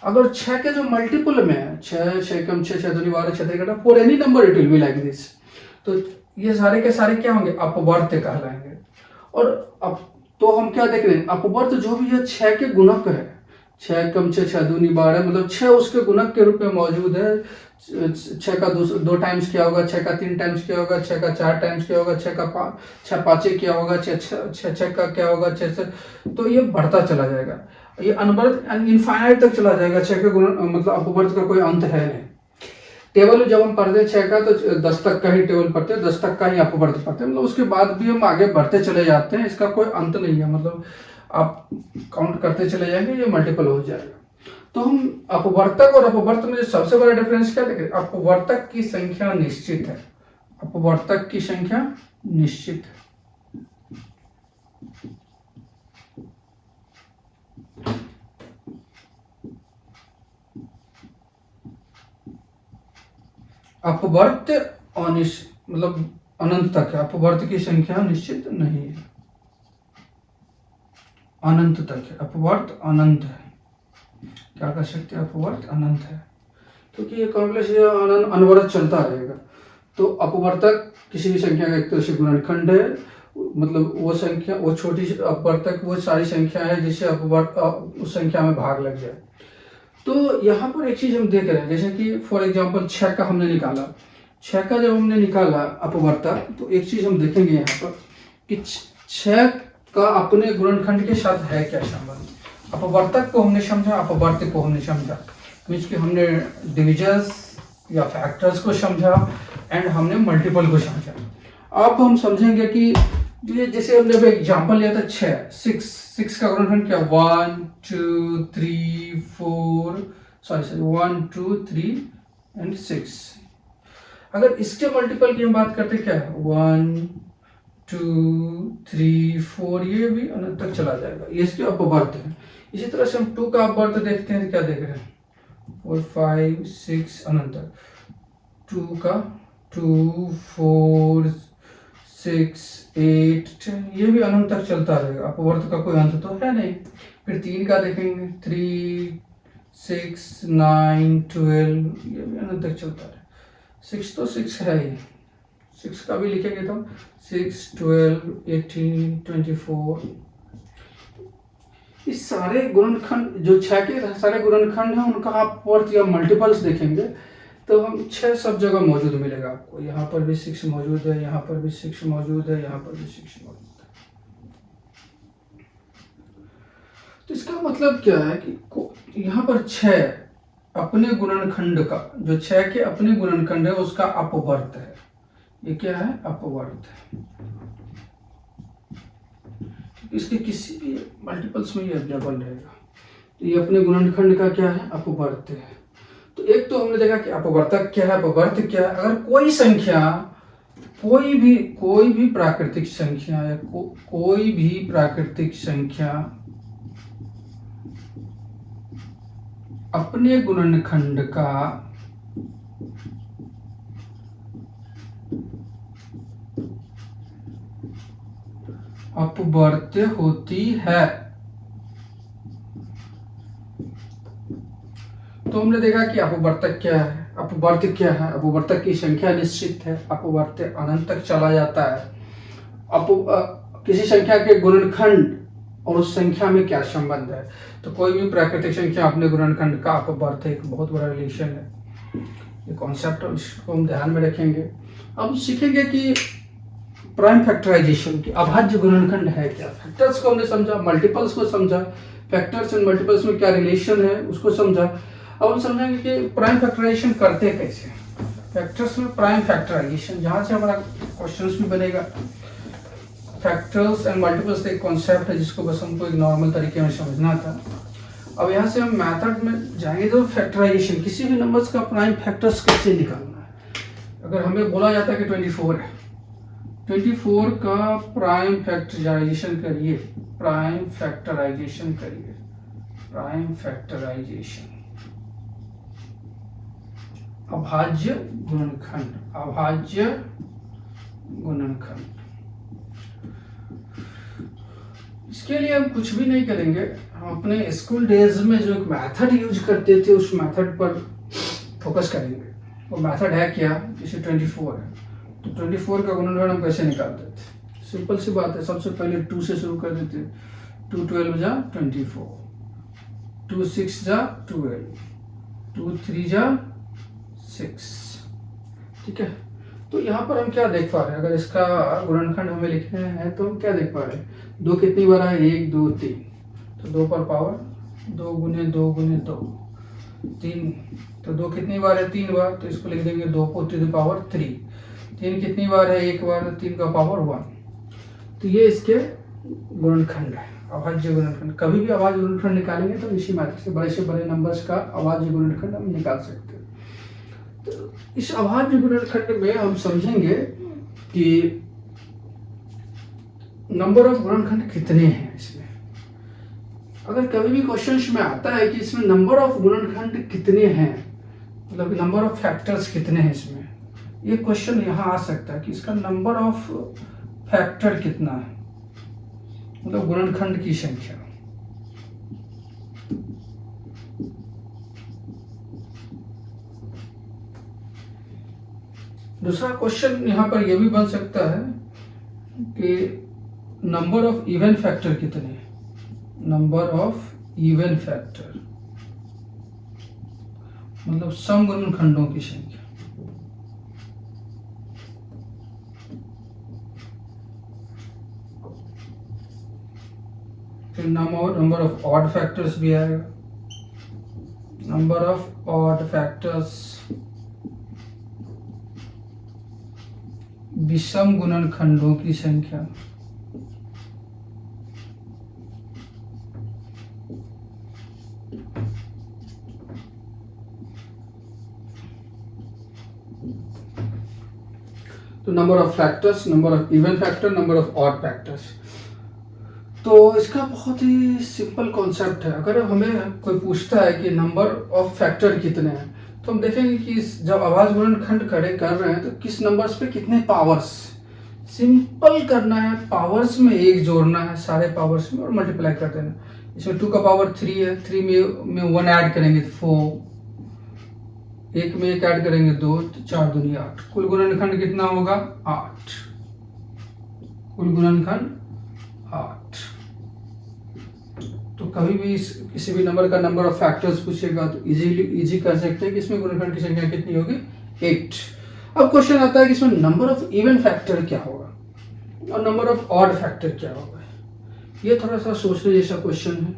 अगर 6 के जो मल्टीपल में है, 6, 6 कम 6, 6 दूनी 12, 6 त्रिक 18, for any number it will be like this. तो ये सारे के सारे क्या होंगे, अपवर्त कहलाएंगे। और अब तो हम क्या देख रहे हैं, अपवर्त जो भी है 6 के गुणक है, 6 कम 6, 6 दूनी 12, मतलब 6 उसके गुणक के रूप में मौजूद है। 6 का 2 टाइम्स क्या होगा, 6 का 3 टाइम्स क्या होगा, 6 का 4 टाइम्स क्या होगा, 6 का 6 पाँचे क्या होगा, 6 का क्या होगा, 6 तो ये बढ़ता चला जाएगा, ये अनवर्त इनफाइनाइट तक चला जाएगा। 6 के गुण मतलब अपवर्त का कोई अंत है नहीं। टेबल जब हम पढ़ते हैं 6 का तो 10 तक का ही टेबल पढ़ते हैं, 10 तक का ही अपवर्त पढ़ते हैं, मतलब उसके बाद भी हम आगे बढ़ते चले जाते हैं, इसका कोई अंत नहीं है। मतलब आप काउंट करते चले जाएंगे, ये मल्टीपल हो जाएगा। तो हम अपवर्तक और अपवर्त में जो सबसे बड़ा डिफरेंस क्या देखें, अपवर्तक की संख्या निश्चित है, अपवर्तक की संख्या निश्चित है। अपवर्त मतलब अनंत तक है, अपवर्त की संख्या निश्चित नहीं है, अनंत तक है, अपवर्त अनंत है। क्या कर सकते हैं, अपवर्त अनंत है, क्योंकि ये कॉम्प्लेक्स अनवरत चलता रहेगा। तो अपवर्तक किसी भी संख्या का एक तरह से गुणनखंड है, मतलब वो संख्या, वो छोटी अपवर्तक वो सारी संख्या है जिससे अपवर्त उस संख्या में भाग लग जाए। तो यहाँ पर एक चीज हम देख रहे हैं, जैसे कि फॉर एग्जांपल 6 का हमने निकाला, 6 का जब हमने निकाला अपवर्तक, तो एक चीज हम देखेंगे यहाँ पर कि 6 का अपने गुणनखंड के साथ है क्या संबंध। अपवर्तक को हमने समझा, अपवर्तक को हमने समझा, मीन्स कि हमने डिविजर्स या फैक्टर्स को समझा एंड हमने मल्टीपल को समझा। अब हम समझेंगे कि ये जैसे हमने एग्जांपल लिया था 6 का गुणनखंड क्या, 1 2 3 4 1 2 3 एंड 6। अगर इसके मल्टीपल की हम बात करते क्या है, 1 2 3 4, ये भी अनंत तक चला जाएगा, ये इसके अपवर्त है। इसी तरह से हम 2 का अपवर्त देखते हैं, क्या देख रहे हैं, 4 5 6 अनंत तक, 2 का 2 4 6 8 10, ये भी अनंत तक चलता रहेगा, अपवर्त का कोई अंत तो है नहीं। फिर 3 का देखेंगे, 3 6 9 12, ये भी अनंत तक चलता है। 6 तो 6 है ही, 6 का भी लिखेंगे तो 6 12 18 24। इस सारे गुणनखंड जो 6 के सारे गुणनखंड हैं, उनका आप अपवर्त या मल्टीपल्स देखेंगे तो हम 6 सब जगह मौजूद मिलेगा आपको। यहाँ पर भी 6 मौजूद है, यहाँ पर भी 6 मौजूद है, यहाँ पर भी 6 मौजूद है। तो इसका मतलब क्या है कि यहाँ पर 6 अपने गुणनखंड का, जो 6 के अपने गुणनखंड है उसका अपवर्त है। ये क्या है, अपवर्त है। इसके किसी भी मल्टीपल्स में ये अवेलेबल रहेगा। तो ये अपने गुणनखंड का क्या है, अपवर्त है। तो एक तो हमने देखा कि अपवर्तक क्या है, अपवर्त क्या है। अगर कोई संख्या, कोई भी प्राकृतिक संख्या या कोई भी प्राकृतिक संख्या अपने गुणनखंड का अपवर्त होती है, तो हमने देखा कि अपवर्तक क्या है, अपवर्त क्या है, अपवर्तक की संख्या निश्चित है, अपवर्त अनंत तक चला जाता है। किसी संख्या के गुणनखंड और उस संख्या में क्या संबंध है, तो कोई भी प्राकृतिक संख्या अपने गुणनखंड का अपवर्त एक बहुत बड़ा रिलेशन है। ये कॉन्सेप्ट इसको हम ध्यान में रखेंगे। अब सीखेंगे कि प्राइम फैक्टराइजेशन की अभाज्य गुणनखंड है क्या। फैक्टर्स को हमने समझा, मल्टीपल्स को समझा, फैक्टर्स एंड मल्टीपल्स में क्या रिलेशन है उसको समझा। अब हम समझेंगे कि प्राइम फैक्टराइजेशन करते कैसे। फैक्टर्स में प्राइम फैक्टराइजेशन, जहां से हमारा क्वेश्चंस भी बनेगा। फैक्टर्स एंड मल्टीपल्स एक कॉन्सेप्ट है जिसको बस हमको एक नॉर्मल तरीके में समझना था। अब यहाँ से हम मेथड में जाएंगे तो फैक्टराइजेशन, किसी भी नंबर्स का प्राइम फैक्टर्स कैसे निकालना है। अगर हमें बोला जाता है कि 24 है, 24 का प्राइम फैक्टराइजेशन करिए, प्राइम फैक्टराइजेशन करिए, प्राइम फैक्टराइजेशन, अभाज्य गुणनखंड, अभाज्य गुणनखंड। इसके लिए हम कुछ भी नहीं करेंगे, हम अपने स्कूल डेज में जो एक मेथड यूज करते थे उस मेथड पर फोकस करेंगे। वो मेथड है क्या, जैसे 24 है तो 24 का गुणनखंड हम कैसे निकालते थे। सिंपल सी बात है, सबसे पहले 2 से शुरू कर देते, 2 12 जा 24, 2 6 जा 12, 2 3 जा 6, ठीक है। तो यहाँ पर हम क्या देख पा रहे हैं, अगर इसका गुणनखंड हमें लिखना है तो हम क्या देख पा रहे हैं, 2 कितनी बार है, 1 2 3, तो 2 पर पावर 2 गुने 2 गुने 2, 3, तो 2 कितनी बार है, 3 बार, तो इसको लिख देंगे 2 टू द पावर 3, 3 कितनी बार है, 1 बार, 3 का पावर 1। तो ये इसके गुणनखंड है, अभाज्य गुणनखंड। कभी भी अभाज्य गुणनखंड निकालेंगे तो इसी मेथड से बड़े नंबर्स का अभाज्य गुणनखंड हम निकाल सकते हैं। तो इस अभाज्य गुणनखंड में हम समझेंगे कि नंबर ऑफ गुणनखंड कितने हैं इसमें। अगर कभी भी क्वेश्चंस में आता है कि इसमें नंबर ऑफ गुणनखंड कितने हैं, मतलब नंबर ऑफ फैक्टर्स कितने हैं इसमें, ये क्वेश्चन यहाँ आ सकता है कि इसका नंबर ऑफ फैक्टर कितना है, मतलब गुणनखंड की संख्या। दूसरा क्वेश्चन यहाँ पर यह भी बन सकता है कि नंबर ऑफ इवन फैक्टर कितने हैं, नंबर ऑफ इवन फैक्टर मतलब सम गुणनखंडों की संख्या। फिर नंबर ऑफ ऑड फैक्टर्स भी आएगा, नंबर ऑफ ऑड फैक्टर्स, विषम गुणनखंडों की संख्या, तो number of factors, number of even factor, number of odd factors. तो इसका बहुत ही सिंपल कॉन्सेप्ट है। अगर हमें कोई पूछता है कि नंबर ऑफ फैक्टर कितने हैं, तो हम देखेंगे कि जब अभाज्य गुणनखंड खड़े कर रहे हैं तो किस नंबर्स पे कितने पावर्स। सिंपल करना है, पावर्स में 1 जोड़ना है सारे पावर्स में और मल्टीप्लाई कर देना। इसमें 2 का पावर 3 है, 3 में 1 ऐड करेंगे तो 4, 1 में 1 ऐड करेंगे 2, तो 4 दूनी 8। कुल गुणनखंड कितना होगा, 8। कुल गुणनखंड 8। तो कभी भी किसी भी नंबर का नंबर ऑफ फैक्टर्स पूछेगा तो इजी कर सकते हैं कि इसमें गुणनखंड की संख्या कितनी होगी, 8। अब क्वेश्चन आता है कि इसमें नंबर ऑफ इवन फैक्टर क्या होगा और नंबर ऑफ ऑड फैक्टर क्या होगा। ये थोड़ा सा सोचने जैसा क्वेश्चन है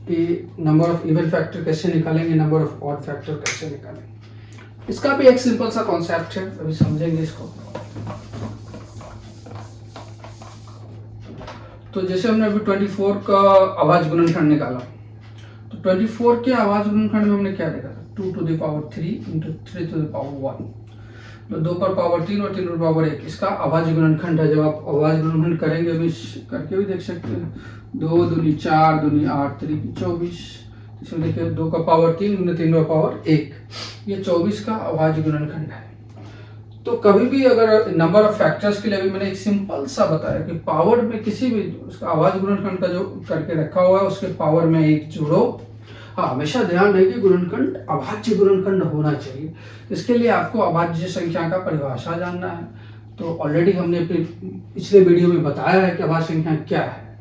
कि नंबर ऑफ इवन फैक्टर कैसे निकालेंगे, नंबर ऑफ ऑड फैक्टर कैसे निकालेंगे। इसका भी एक सिंपल सा कॉन्सेप्ट है, अभी समझेंगे इसको। तो जैसे हमने अभी 24 का अभाज्य गुणनखंड निकाला, तो 24 के अभाज्य गुणनखंड में हमने क्या देखा था, 2 to the power 3 into 3 to the power 1, तो 2 पर पावर 3 और 3 पर पावर 1 इसका अभाज्य गुणनखंड है। जब आप अभाज्य गुणनखंड करेंगे अभी करके भी देख सकते हैं, 2 दूनी 4 दूनी 8 3 24, इसमें देखिए 2 का पावर 3 गुने 3 का पावर 1, ये 24 का अभाज्य गुणनखंड है। तो कभी भी अगर नंबर ऑफ फैक्टर्स के लिए अभी मैंने एक सिंपल सा बताया कि पावर में किसी भी उसका अभाज्य गुणनखंड का जो करके रखा हुआ है उसके पावर में 1 जोड़ो। हाँ, हमेशा ध्यान रहे कि गुणनखंड अभाज्य गुणनखंड होना चाहिए। इसके लिए आपको अभाज्य संख्या का परिभाषा जानना है। तो ऑलरेडी हमने पिछले वीडियो में बताया है कि अभाज्य संख्या क्या है।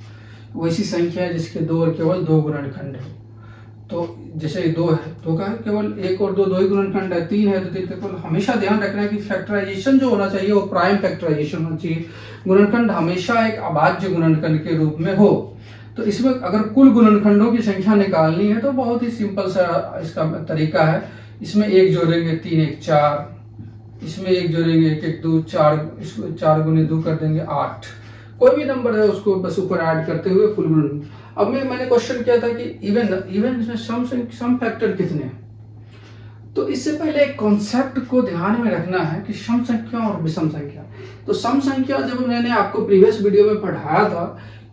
वैसी संख्या है जिसके 2 और केवल 2 गुणनखंड है। तो जैसे 2 है, 2 का केवल 1 और 2 2 ही गुणनखंड है, 3 है तो 3 का केवल। हमेशा ध्यान रखना है कि फैक्टराइजेशन जो होना चाहिए वो प्राइम फैक्टराइजेशन होना चाहिए। गुणनखंड हमेशा एक अभाज्य गुणनखंड के रूप में हो। तो इसमें अगर कुल गुणनखंडों की संख्या निकालनी है तो बहुत ही सिंपल सा इसका तरीका है। इसमें 1 जोड़ेंगे 3 1 4, इसमें 1 जोड़ेंगे 1 1 2 4, इसको 4 गुने 2 कर देंगे 8। कोई भी नंबर है उसको बस ऊपर ऐड करते हुए कुल गुणन। अब मैंने क्वेश्चन किया था कि इवन इसमें सम फैक्टर कितने हैं। तो इससे पहले एक कॉन्सेप्ट को ध्यान में रखना है कि सम संख्या और विषम संख्या। तो सम संख्या जब मैंने आपको प्रीवियस वीडियो में पढ़ाया था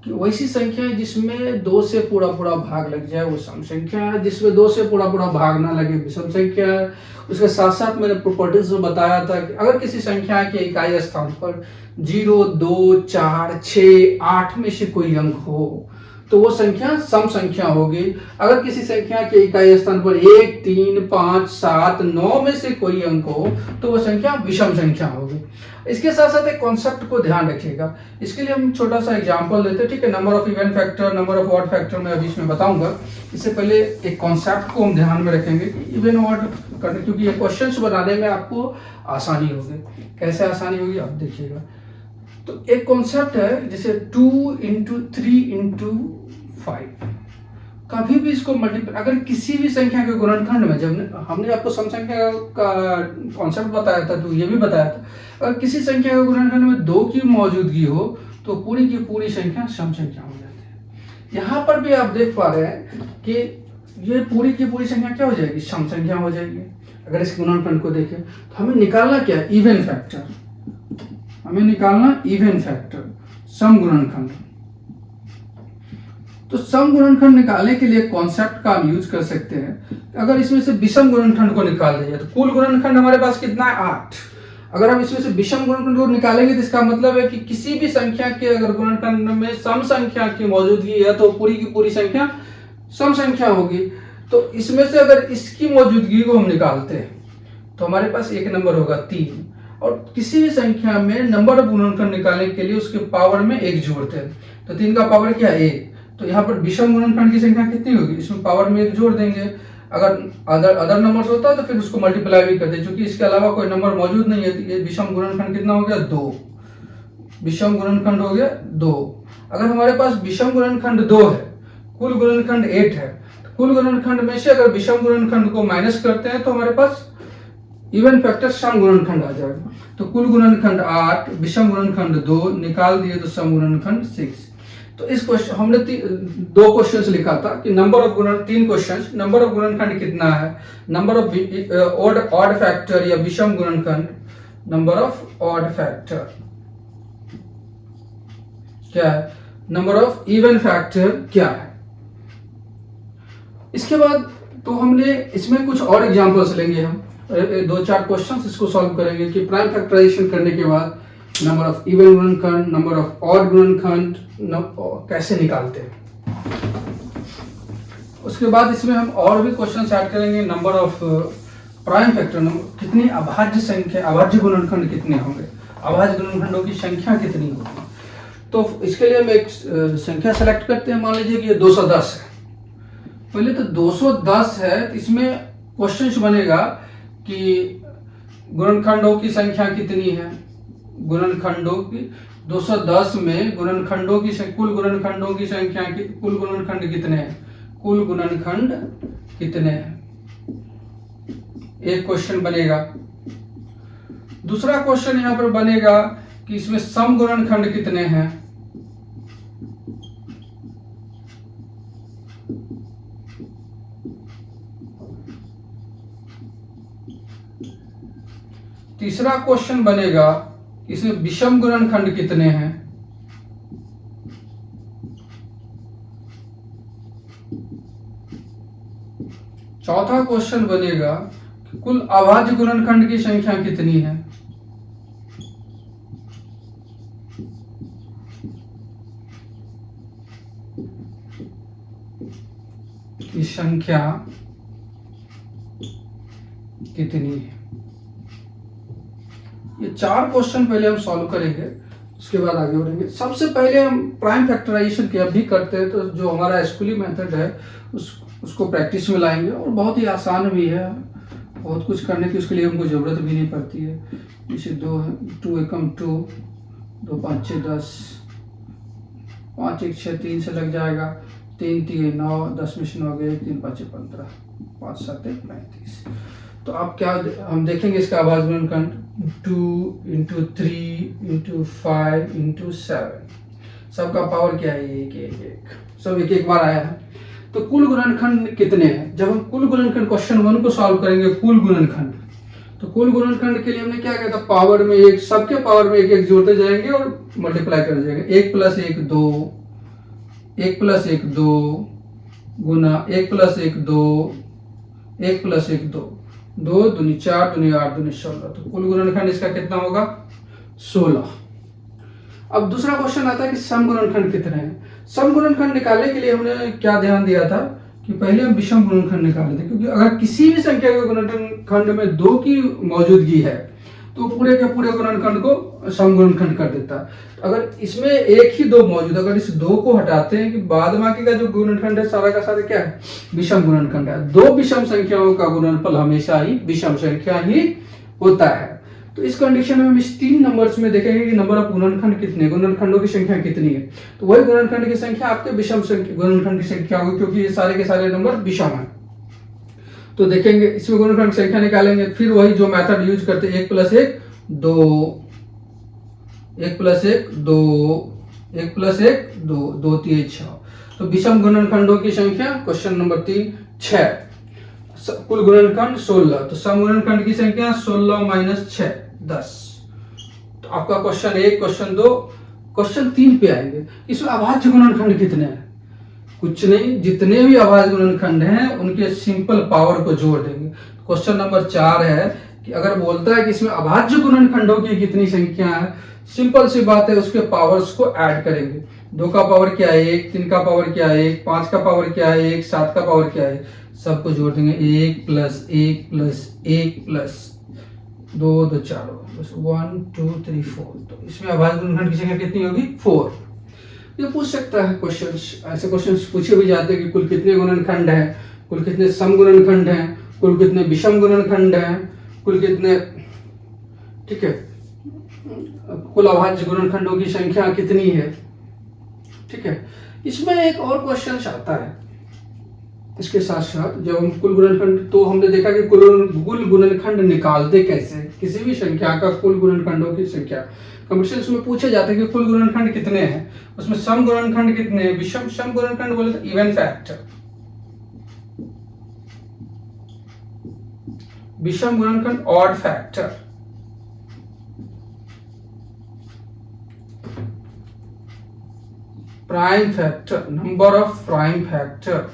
कि वैसी संख्या है जिसमें 2 से पूरा भाग लग जाए वो सम संख्या है, जिसमें 2 से पूरा भाग ना लगे विषम संख्या है। उसके साथ साथ मैंने प्रॉपर्टीज में बताया था कि अगर किसी संख्या के इकाई स्थान पर 0, 2, 4, 6, 8 में से कोई अंक हो तो वो संख्या सम संख्या होगी। अगर किसी संख्या के इकाई स्थान पर 1, 3, 5, 7, 9 में से कोई अंक हो तो वो संख्या विषम संख्या होगी। इसके साथ साथ एक कॉन्सेप्ट को ध्यान रखिएगा। इसके लिए हम छोटा सा एग्जांपल लेते हैं, ठीक है। Number of even factor, number of odd factor मैं अभी इसमें बताऊंगा। इससे पहले एक कॉन्सेप्ट को हम ध्यान में रखेंगे कि इवन ऑड करने, क्योंकि ये क्वेश्चंस बनाने में आपको आसानी होगी। कैसे आसानी होगी आप देखिएगा। तो एक कॉन्सेप्ट है जैसे 2 × 3 × 5। कभी भी इसको मल्टीप्लाई, अगर किसी भी संख्या के गुणनखंड में, जब हमने आपको सम संख्या का कॉन्सेप्ट बताया था तो ये भी बताया था, अगर किसी संख्या के गुणनखंड में 2 की मौजूदगी हो तो पूरी की पूरी संख्या सम संख्या हो जाती है। यहाँ पर भी आप देख पा रहे हैं कि ये पूरी की पूरी संख्या क्या हो जाएगी, सम संख्या हो जाएगी। अगर इस गुणनखंड को देखें तो हमें निकालना क्या है, इवन फैक्टर। हमें निकालना इवन फैक्टर, सम गुणनखंड। तो सम गुणनखंड निकालने के लिए कॉन्सेप्ट का हम यूज कर सकते हैं। अगर इसमें से विषम गुणनखंड को निकाल दिया तो कुल गुणनखंड हमारे पास कितना है, 8। अगर हम इसमें से विषम गुणनखंड को निकालेंगे तो इसका मतलब है कि किसी भी संख्या के अगर गुणनखंड में सम संख्या की मौजूदगी है तो पूरी की पूरी संख्या सम संख्या होगी। तो इसमें से अगर इसकी मौजूदगी को हम निकालते हैं तो हमारे पास एक नंबर होगा 3। और किसी भी संख्या में नंबर ऑफ गुणनखंड निकालने के लिए उसके पावर में 1 जोड़ते हैं। तो 3 का पावर क्या है, 1। तो यहाँ पर विषम गुणनखंड की संख्या कितनी होगी, इसमें पावर में 1 जोड़ देंगे। अगर अदर नंबर होता है तो फिर उसको मल्टीप्लाई भी करते हैं, क्योंकि इसके अलावा कोई नंबर मौजूद नहीं है। तो ये विषम गुणनखंड कितना हो गया, 2। विषम गुणनखंड हो गया 2। अगर हमारे पास विषम गुणनखंड 2 है, कुल गुणनखंड 8 है, तो कुल गुणनखंड में से अगर विषम गुणनखंड को माइनस करते हैं तो हमारे पास इवन फैक्टर सम गुणनखंड आ जाएगा। तो कुल गुणनखंड 8, विषम गुणनखंड 2, निकाल दिए तो सम गुणनखंड 6। तो इस क्वेश्चन हमने 2 क्वेश्चंस लिखा था कि नंबर ऑफ गुणन, 3 क्वेश्चंस, नंबर ऑफ गुणनखंड कितना है, नंबर ऑफ ऑड फैक्टर या विषम गुणनखंड, नंबर ऑफ ऑड फैक्टर क्या है, नंबर ऑफ इवन फैक्टर क्या है। इसके बाद तो हमने इसमें कुछ और एग्जांपल्स लेंगे, हम 2-4 क्वेश्चंस इसको सॉल्व करेंगे कि प्राइम फैक्टराइजेशन करने के बाद नंबर ऑफ इवन गुणनखंड, नंबर ऑफ ऑड गुणनखंड कैसे निकालते हैं। उसके बाद इसमें हम और भी क्वेश्चंस ऐड करेंगे। नंबर ऑफ प्राइम फैक्टर, कितनी अभाज्य संख्या, अभाज्य गुणनखंड कितने होंगे, अभाज्य गुणनखंडों की संख्या कितनी होगी। तो इसके लिए हम एक संख्या सेलेक्ट करते हैं। मान लीजिए कि ये 210 है। पहले तो 210 है, तो इसमें क्वेश्चन बनेगा कि गुणनखंडों की संख्या कितनी है। गुणनखंडों की 210 में गुणनखंडों की कुल गुणनखंडों की संख्या की, कुल गुणनखंड कितने हैं, कुल गुणनखंड कितने हैं, एक क्वेश्चन बनेगा। दूसरा क्वेश्चन यहां पर बनेगा कि इसमें सम गुणनखंड कितने हैं। तीसरा क्वेश्चन बनेगा कि इसमें विषम गुणनखंड कितने हैं। चौथा क्वेश्चन बनेगा कि कुल अभाज्य गुणनखंड की संख्या कितनी है। की संख्या कितनी है। ये 4 क्वेश्चन पहले हम सॉल्व करेंगे, उसके बाद आगे बढ़ेंगे। सबसे पहले हम प्राइम फैक्टराइजेशन की अभी करते हैं, तो जो हमारा स्कूली मेथड है उसको प्रैक्टिस में लाएंगे और बहुत ही आसान भी है, बहुत कुछ करने की उसके लिए हमको ज़रूरत भी नहीं पड़ती है। जैसे 2 एकम 2, 2 5 6 10, 5 1 6 3 से लग जाएगा, 3 3 9, 10 में से 9 गए, 3 5 15, 5 7 35। तो आप क्या हम देखेंगे इसका अभाज्य गुणनखंड 2 × 3 × 5 × 7, सबका पावर क्या है, 1 1 1, सब एक एक बार आया है। तो कुल गुणनखंड कितने हैं? जब हम कुल गुणनखंड क्वेश्चन 1 को सॉल्व करेंगे, कुल गुणनखंड, तो कुल गुणनखंड के लिए हमने क्या किया था, पावर में एक, सबके पावर में एक एक जोड़ते जाएंगे और मल्टीप्लाई करते जाएंगे। 1 + 1 2, 1 + 1 2 गुना 1 + 1 2, 1 + 1 2, 2 दूनी 4 दूनी 8 दूनी 16। तो कुल गुणनखंड इसका कितना होगा? 16। अब दूसरा क्वेश्चन आता है कि सम गुणनखंड कितने हैं। सम गुणनखंड निकालने के लिए हमने क्या ध्यान दिया था कि पहले हम विषम गुणनखंड निकाले थे, क्योंकि अगर किसी भी संख्या के गुणनखंड में 2 की मौजूदगी है तो पूरे के पूरे गुणनखंड को सम गुणनखंड कर देता है। अगर इसमें एक ही 2 मौजूद, अगर इस 2 को हटाते हैं कि बाद बाकी का जो गुणनखंड है सारा का सारा क्या है? विषम गुणनखंड है। 2 विषम संख्याओं का गुणनफल हमेशा ही विषम संख्या ही होता है। तो इस कंडीशन में हम इस 3 नंबर्स में देखेंगे कि नंबर ऑफ गुणनखंड कितने, गुणनखंडों की संख्या कितनी है। तो वही गुणनखंड की संख्या आपके विषम गुणनखंड की संख्या होगी, क्योंकि ये सारे के सारे नंबर विषम है। तो देखेंगे इसमें गुणनखंड संख्या निकालेंगे, फिर वही जो मेथड यूज करते हैं, 1 + 1 2, 1 + 1 2, 1 + 1 2, 2 3 6। तो विषम गुणनखंडों की संख्या क्वेश्चन नंबर 3 6। कुल गुणनखंड 16। तो सम गुणनखंड की संख्या 16 - 6 10। तो आपका क्वेश्चन 1, क्वेश्चन 2, क्वेश्चन 3 पे आएंगे। इसमें अभाज्य गुणनखंड कितने हैं? कुछ नहीं, जितने भी अभाज्य गुणनखंड हैं उनके सिंपल पावर को जोड़ देंगे। क्वेश्चन नंबर 4 है कि अगर बोलता है कि इसमें अभाज्य गुणनखंडों की कितनी संख्या है, सिंपल सी बात है, उसके पावर्स को ऐड करेंगे। 2 का पावर क्या है 1, 3 का पावर क्या है 1, 5 का पावर क्या है 1, 7 का पावर क्या है, सबको जोड़ देंगे। 1 + 1 + 1 + 2 2 4 बस 1 2 3 4। तो इसमें अभाज्य गुणनखंड की संख्या कितनी होगी? 4। ये पूछ सकता है क्वेश्चंस, ऐसे क्वेश्चंस पूछे भी जाते हैं कि कुल कितने गुणनखंड हैं, कुल कितने सम गुणनखंड हैं, कुल कितने विषम गुणनखंड हैं, कुल कितने, ठीक है, कुल अभाज्य गुणनखंडों की संख्या कितनी है, ठीक है। इसमें एक और क्वेश्चन आता है इसके साथ साथ, जब हम कुल गुणनखंड, तो हमने देखा कि कुल गुणनखंड निकालते कैसे, किसी भी संख्या का कुल गुणनखंडों की संख्या कंपटीशन में पूछे जाते हैं कि कुल गुणनखंड कितने हैं, उसमें सम गुणनखंड कितने हैं, विषम सम गुणनखंड बोले तो इवन फैक्टर, विषम गुणनखंड odd factor, prime factor, number of prime factor,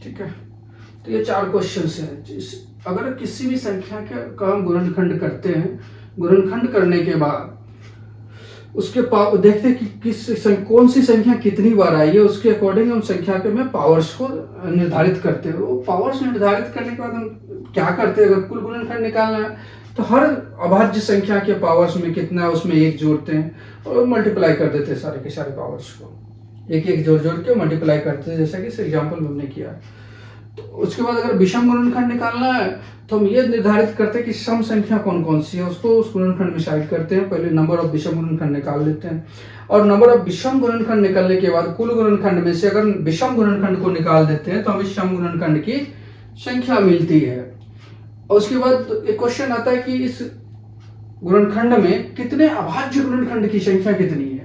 ठीक है। तो ये 4 क्वेश्चंस हैं। अगर किसी भी संख्या का हम गुणनखंड करते हैं, गुणनखंड करने के बाद उसके देखते हैं कि कौन सी संख्या कितनी बार आई है, उसके अकॉर्डिंग हम संख्या के में पावर्स को निर्धारित करते हैं। वो पावर्स निर्धारित करने के बाद हम क्या करते हैं, अगर कुल गुणनखंड निकालना है तो हर अभाज्य संख्या के पावर्स में कितना है उसमें 1 जोड़ते हैं और मल्टीप्लाई कर देते हैं सारे के सारे पावर्स को, एक एक जोड़ जोड़ के मल्टीप्लाई करते हैं, जैसा कि इस एग्जाम्पल में हमने किया। तो उसके बाद अगर विषम गुणनखंड निकालना है तो हम ये निर्धारित करते हैं कि सम संख्या कौन कौन सी है, उसको उस गुणनखंड में शामिल करते हैं। पहले नंबर ऑफ विषम गुणनखंड निकाल लेते हैं और नंबर ऑफ विषम गुणनखंड निकालने के बाद कुल गुणनखंड में से अगर विषम गुणनखंड को निकाल देते हैं तो हमें सम गुणनखंड की संख्या मिलती है। और उसके बाद एक क्वेश्चन आता है कि इस गुणनखंड में कितने अभाज्य गुणनखंड की संख्या कितनी है।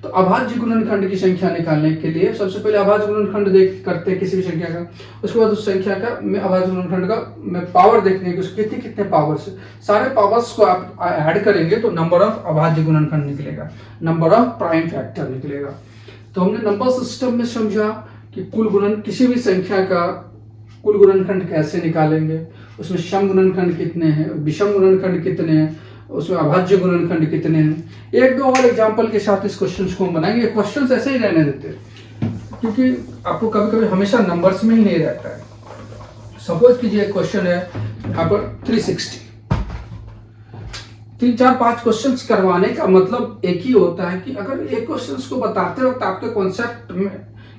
तो अभाज्य गुणनखंड की संख्या निकालने के लिए सबसे पहले अभाज्य गुणनखंड देख करते हैं किसी भी संख्या का, उसके बाद उस संख्या का में अभाज्य गुणनखंड का में पावर देखने की उसके कितने कितने पावर्स है, सारे पावर्स को आप ऐड करेंगे तो नंबर ऑफ अभाज्य गुणनखंड निकलेगा, नंबर ऑफ प्राइम फैक्टर निकलेगा। तो हमने नंबर सिस्टम में समझा कि किसी भी संख्या का कुल गुणनखंड कैसे निकालेंगे, उसमें सम गुणनखंड कितने हैं, विषम गुणनखंड कितने हैं, उसमें अभाज्य गुणनखंड कितने हैं। 1-2 और एग्जांपल के साथ इस क्वेश्चंस को हम बनाएंगे। क्वेश्चंस ऐसे ही रहने देते हैं क्योंकि आपको कभी कभी हमेशा नंबर्स में ही नहीं रहता है। सपोज कीजिए क्वेश्चन है यहाँ पर 360, 3 4 5 क्वेश्चंस करवाने का मतलब एक ही होता है कि अगर एक क्वेश्चंस को बताते वक्त आपके कॉन्सेप्ट में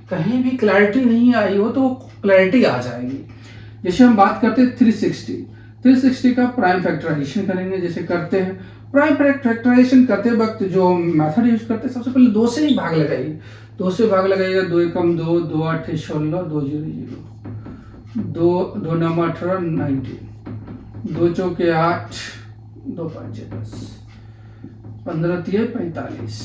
कहीं भी क्लैरिटी नहीं आई हो तो क्लैरिटी आ जाएगी। जैसे हम बात करते हैं 360 का प्राइम फैक्टराइजेशन करेंगे, जैसे करते हैं प्राइम फैक्टराइजेशन करते वक्त जो मेथड यूज करते हैं सबसे पहले 2 से ही भाग लगाइए, 2 से भाग लगाइएगा, 2 एकम 2, 2 8 16, 2 0 0, 2 9 18 19, 2 चौके 8, 2 5 10, 15 तिये 45,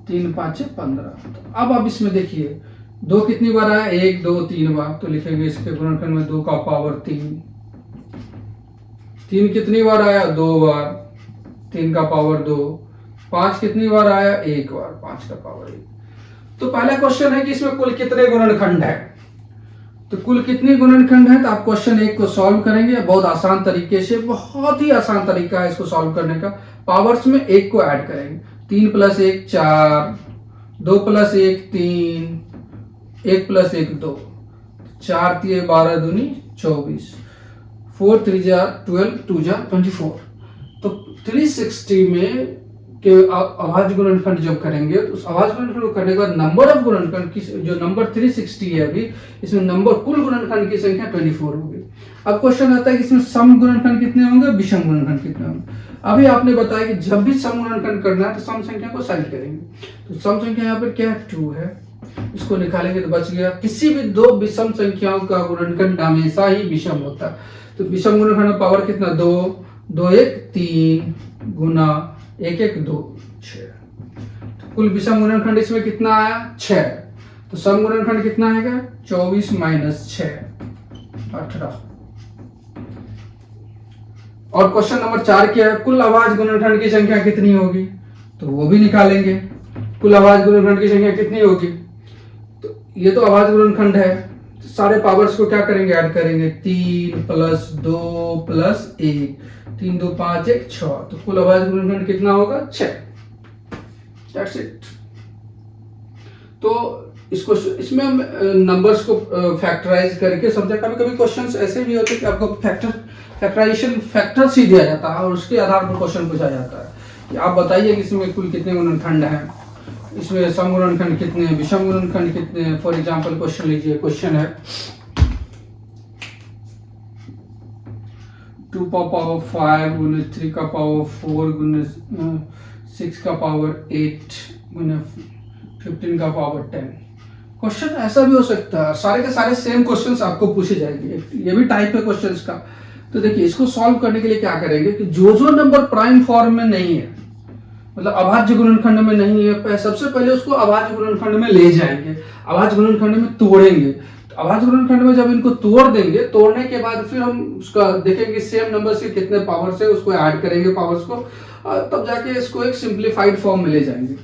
3 5 15। तो अब आप इसमें देखिए 2 कितनी बार आया, 1 2 3 बार, तो लिखेंगे इसके गुणनखंड में 2 का पावर 3। 3 कितनी बार आया, 2 बार, 3 का पावर 2। 5 कितनी बार आया, 1 बार, 5 का पावर 1। तो पहला क्वेश्चन है कि इसमें कुल कितने गुणनखंड है। तो कुल कितनी गुणनखंड है, तो आप क्वेश्चन 1 को सॉल्व करेंगे बहुत आसान तरीके से, बहुत ही आसान तरीका है इसको सॉल्व करने का। पावर्स में 1 को ऐड करेंगे, 3 + 1 4, 2 + 1 3, 1 + 1 2, 4 तिये 12 दूनी 24, 4 3 जा 12, 2 जा 24। तो 360 में के अभाज्य गुणनखंड जब करेंगे तो उस अभाज्य गुणनखंड को करने के बाद नंबर ऑफ गुणनखंड की जो नंबर 360 है अभी, इसमें नंबर कुल गुणनखंड की संख्या 24 होगी। अब क्वेश्चन आता है कि इसमें सम गुणनखंड कितने होंगे, विषम गुणनखंड कितने होंगे। अभी आपने बताया कि जब भी सम गुणनखंड करना है तो सम संख्या को साइड करेंगे। तो सम संख्या यहाँ पर क्या है, 2 है, इसको निकालेंगे तो बच गया। किसी भी दो विषम संख्याओं का गुणनखंड हमेशा ही विषम होता है। तो विषम गुणनखंड में पावर कितना, 2 2 1 3 गुना 1 1 2 6। तो कुल विषम गुणनखंड इसमें कितना आया, 6। तो सम गुणनखंड कितना आएगा, 24 - 6 18। और क्वेश्चन नंबर 4 क्या है, कुल अभाज्य गुणनखंड की संख्या कितनी होगी, तो वो भी निकालेंगे। कुल अभाज्य गुणनखंड की संख्या कितनी होगी, तो ये तो अभाज्य गुणनखंड है, तो सारे पावर्स को क्या करेंगे, ऐड करेंगे। 3 + 2 + 1, 3 2 5 1 6। तो कुल अभाज्य गुणनखंड कितना होगा, 6। That's it. तो इसको इसमें हम नंबर्स को फैक्टराइज करके समझा। कभी कभी क्वेश्चंस ऐसे भी होते हैं कि आपको फैक्टराइजेशन फैक्टर्स ही दिया जाता है और उसके आधार पर क्वेश्चन पूछा जाता है कि आप बताइए कि इसमें कुल कितने गुणनखंड हैं, इसमें सम गुणनखंड कितने हैं, विषम गुणनखंड कितने हैं। फॉर एग्जांपल क्वेश्चन लीजिए, क्वेश्चन है 2 का पावर 5 गुने 3 का पावर 4 गुने 6 का पावर 8 गुने 15 का पावर 10। क्वेश्चन ऐसा भी हो सकता है, सारे के सारे सेम क्वेश्चंस आपको पूछे जाएंगे, ये भी टाइप है क्वेश्चंस का। तो देखिए इसको सॉल्व करने के लिए क्या करेंगे कि जो नंबर प्राइम फॉर्म में नहीं है, मतलब अभाज्य गुणनखंड में नहीं है, सबसे पहले उसको अभाज्य गुणनखंड में ले जाएंगे, अभाज्य गुणनखंड में तोड़ेंगे। तो अभाज्य गुणनखंड में जब इनको तोड़ देंगे, तोड़ने के बाद फिर हम उसका देखेंगे सेम नंबर से कितने पावर्स है, उसको ऐड करेंगे पावर्स को, तब जाके इसको एक सिंप्लीफाइड फॉर्म में ले जाएंगे।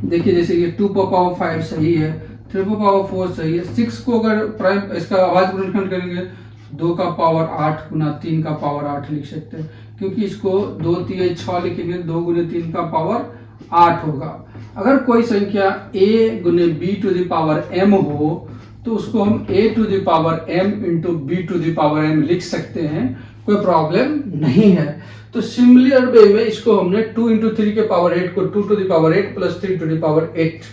देखिए जैसे ये 2 का पावर 5 सही है, 3 का पावर 4 सही है। 6 को अगर प्राइम इसका अभाज्य गुणनखंड करेंगे 2 का पावर 8 गुना 3 का पावर 8 लिख सकते हैं, क्योंकि इसको 2 3 6 लिखेंगे, 2 गुने 3 का पावर 8 होगा। अगर कोई संख्या a गुने b to the power m हो तो उसको हम a to the power m into b to the power m लिख सकते हैं, कोई प्रॉब्लम नहीं है। तो सिमिलर वे में इसको हमने 2 इंटू 3 के पावर 8 को 2 to the power 8 plus 3 to the power 8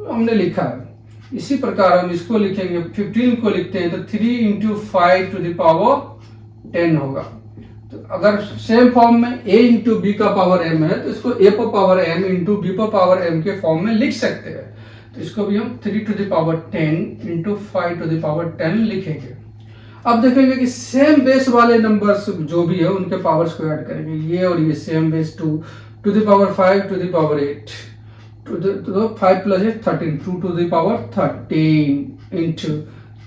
हमने लिखा है। इसी प्रकार हम इसको लिखेंगे, 15 को लिखते हैं तो 3 इंटू 5 टू द पावर 10 होगा। तो अगर सेम फॉर्म में a इंटू बी का पावर m है तो इसको a पर पावर m इंटू b पर पावर m के फॉर्म में लिख सकते हैं। तो इसको भी हम 3 to the power 10 into 5 to the power 10 लिखेंगे। अब देखेंगे कि सेम बेस वाले नंबर्स जो भी है उनके पावर्स को ऐड करेंगे, ये और ये same base 2 to the power 5 to the power 8 तो 5 plus 8 13, 2 to the power 13 into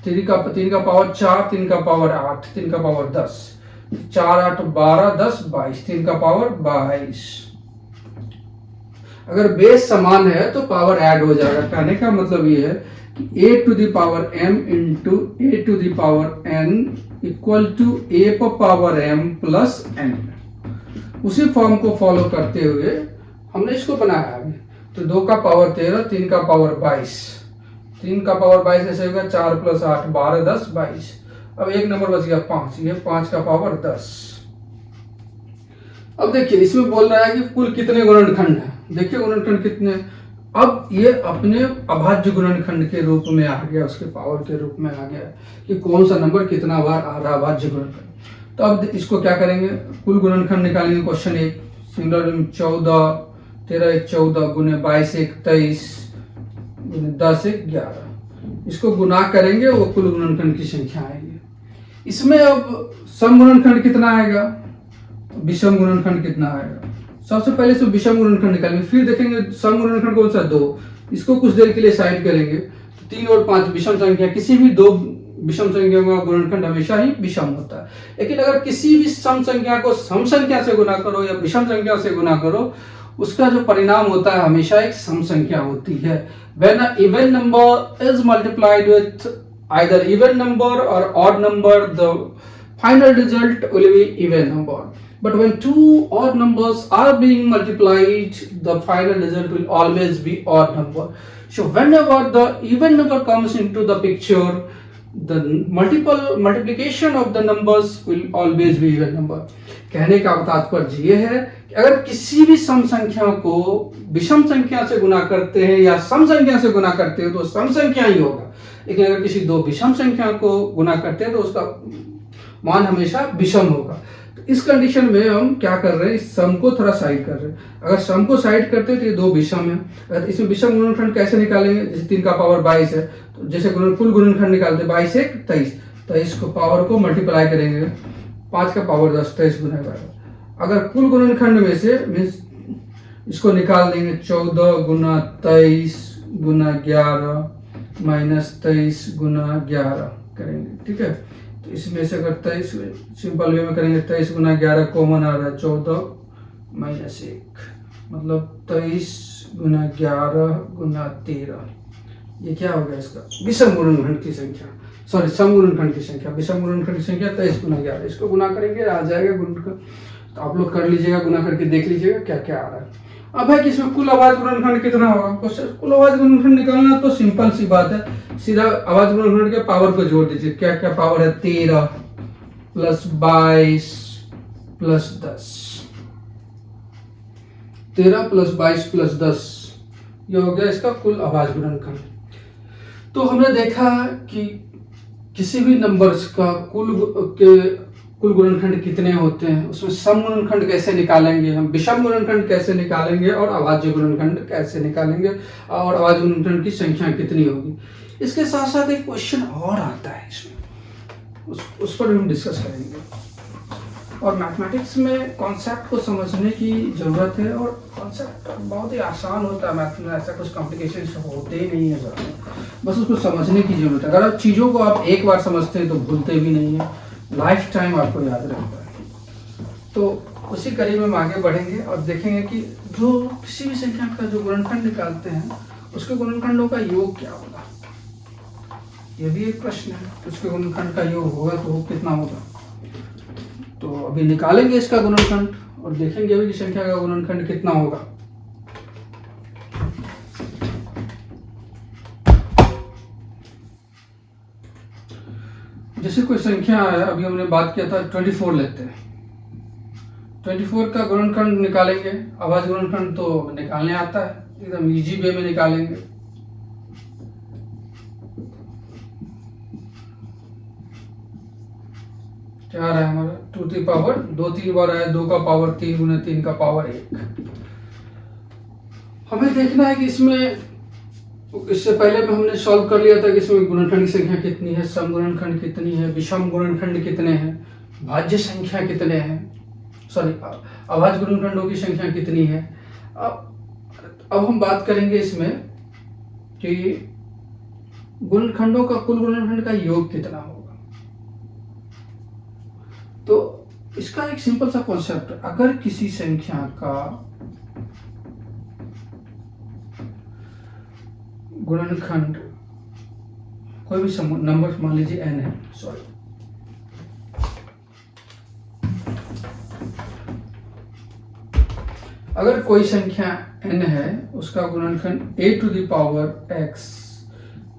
3 का पावर 4, 3 का पावर 8, 3 का पावर 10, 4 8 12 10 22, 3 का पावर 22। अगर बेस समान है तो पावर ऐड हो जाएगा। कहने का मतलब ये है कि a to the power m into a to the power n equal to a पर पावर m प्लस n। उसी फॉर्म को फॉलो करते हुए हमने इसको बनाया अभी। तो 2 का पावर 13, 3 का पावर 22, 3 का पावर 22 ऐसे होगा 4 प्लस 8 12 10 22। अब एक नंबर बच गया 5, ये 5 का पावर 10। अब देखिए इसमें बोल रहा है कि कुल कितने गुणनखंड है। देखिए गुणनखंड कितने, अब ये अपने अभाज्य गुणनखंड के रूप में आ गया, उसके पावर के रूप में आ गया कि कौन सा नंबर कितना बार आ रहा अभाज्य गुणनखंड। तो अब इसको क्या करेंगे, कुल गुणनखंड निकालेंगे। क्वेश्चन 1 सिंगुलर 14 13 1 14 गुने 22 1 23 गुने 10 1 11। इसको गुना करेंगे वो कुल गुणनखंड की संख्या आएगी। इसमें अब सम गुणनखंड कितना आएगा, विषम गुणनखंड कितना आएगा। सबसे पहले इसमें विषम गुणनखंड निकालेंगे, फिर देखेंगे सम गुणनखंड कौन सा 2, इसको कुछ देर के लिए साइड करेंगे। तो 3 और 5 विषम संख्या, किसी भी 2 विषम संख्या का गुणनखंड हमेशा ही विषम होता है। लेकिन अगर किसी भी सम संख्या को सम संख्या से गुना करो या विषम संख्या से गुना करो, उसका जो परिणाम होता है हमेशा एक सम संख्या होती है। When an even number is multiplied with either even number or odd number, the final result will be even number. But when two odd numbers are being multiplied, the final result will always be odd number. So whenever the even number comes into the picture, the multiplication of the numbers will always be even number. कहने का तात्पर्य ये है कि अगर किसी भी सम संख्या को विषम संख्या से गुना करते हैं या सम संख्या से गुना करते हैं तो सम संख्या ही होगा, लेकिन अगर किसी 2 विषम संख्या को गुना करते हैं तो उसका मान हमेशा विषम होगा। तो इस कंडीशन में हम क्या कर रहे हैं, इस सम को थोड़ा साइड कर रहे हैं। अगर सम को साइड करते हैं तो ये 2 विषम है। अगर इसमें विषम गुणनखंड कैसे निकालेंगे, जैसे 3 का पावर 22 है, तो जैसे कुल गुणनखंड निकालते हैं 22 1 23, 23 को पावर को मल्टीप्लाई करेंगे, 5 का पावर 10, 23 गुना 12। अगर कुल गुणनखंड में से मीन्स इसको निकाल देंगे, 14 गुना 23 गुना 11 माइनस 23 गुना 11 करेंगे, ठीक है। तो इसमें से अगर 23 सिंपल वे में करेंगे, 23 गुना 11 कॉमन आ रहा है 14 माइनस 1, मतलब 23 गुना 11 गुना 13, ये क्या हो गया इसका विषम गुणनखंड की संख्या, सॉरी सम गुणनखंड की संख्या। विषम गुणनखंड की संख्या 23 गुना 11, इसको गुना करेंगे आ जाएगा गुणनखंड। तो आप लोग कर लीजिएगा, गुना करके देख लीजिएगा क्या क्या आ रहा है। अब है कि इसमें कुल आवाज गुणनखंड कितना होगा, कुल आवाज गुणनखंड निकालना तो सिंपल सी बात है, सीधा आवाज गुणनखंड के पावर को जोड़ दीजिए। क्या क्या पावर है, 13 प्लस 22 प्लस 10, 13 प्लस 22 प्लस 10, ये हो गया इसका कुल आवाज गुणनखंड। तो हमने देखा कि किसी भी नंबर्स का कुल गुणनखंड कितने होते हैं, उसमें सम गुणनखंड कैसे निकालेंगे हम, विषम गुणनखंड कैसे निकालेंगे और अभाज्य गुणनखंड कैसे निकालेंगे, और अभाज्य गुणनखंड की संख्या कितनी होगी। इसके साथ साथ एक क्वेश्चन और आता है इसमें, उस पर हम डिस्कस करेंगे। और मैथमेटिक्स में कॉन्सेप्ट को समझने की जरूरत है, और कॉन्सेप्ट बहुत ही आसान होता है मैथ में, ऐसा कुछ कॉम्प्लिकेशन होते ही नहीं है, बस उसको समझने की जरूरत है। अगर चीज़ों को आप एक बार समझते हैं तो भूलते भी नहीं है, लाइफ टाइम आपको याद रहता है। तो उसी कड़ी में हम आगे बढ़ेंगे और देखेंगे कि जो किसी भी संख्या का जो गुणनखंड निकालते हैं उसके गुणनखंडों का योग क्या होगा, ये भी एक प्रश्न है। उसके गुणनखंड का योग होगा तो वो कितना होगा, तो अभी निकालेंगे इसका गुणनखंड और देखेंगे अभी की संख्या का गुणनखंड कितना होगा। जैसे कोई संख्या है, अभी हमने बात किया था 24 लेते हैं, 24 का गुणनखंड निकालेंगे। आवाज गुणनखंड तो निकालने आता है, एकदम इजी वे में निकालेंगे। क्या आ रहा है हमारा 2 की पावर 2 3 बार आया, 2 का पावर 3 गुना 3 का पावर 1। हमें देखना है कि इसमें, इससे पहले में हमने सॉल्व कर लिया था कि इसमें गुणनखंड की संख्या कितनी है, सम गुणनखंड कितनी है, विषम गुणनखंड कितने हैं, भाज्य संख्या कितने हैं, सॉरी अभाज्य गुणनखंडों की संख्या कितनी है। अब हम बात करेंगे इसमें कि गुणनखंडों का कुल गुणनखंड का योग कितना होगा। तो इसका एक सिंपल सा कॉन्सेप्ट, अगर किसी संख्या का गुणनखंड, कोई भी नंबर मान लीजिए n है, सॉरी अगर कोई संख्या n है, उसका गुणनखंड a to the power x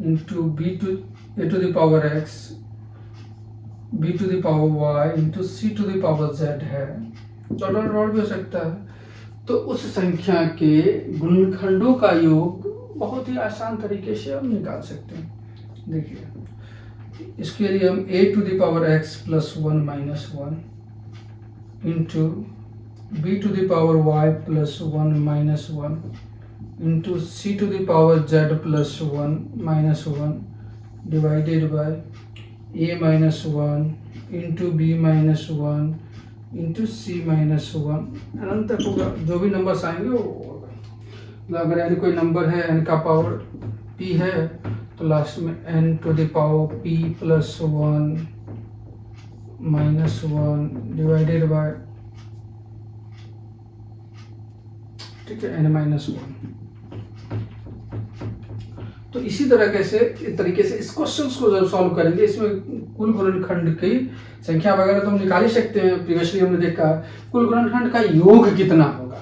into b to a to the power x b to the power y into c to the power z है, डॉट भी हो सकता है। तो उस संख्या के गुणनखंडों का योग बहुत ही आसान तरीके से हम निकाल सकते हैं। देखिए इसके लिए हम a to the power x plus 1 minus 1 into b to the power y plus 1 minus 1 into c to the power z plus 1 minus 1 divided by a minus 1 into b minus 1 into c minus one, अनंत तक होगा, जो भी numbers आएंगे वो होगा। मतलब अगर एन कोई नंबर है, एन का पावर पी है, तो लास्ट में N to the power P plus one minus one divided by, ठीक है, एन माइनस वन। तो इसी तरीके से इस क्वेश्चंस को जब सॉल्व करेंगे, इसमें कुल गुणनखंड की संख्या वगैरह तो हम निकाल ही सकते हैं, प्रीवियसली हमने देखा कुल गुणनखंड का योग कितना होगा।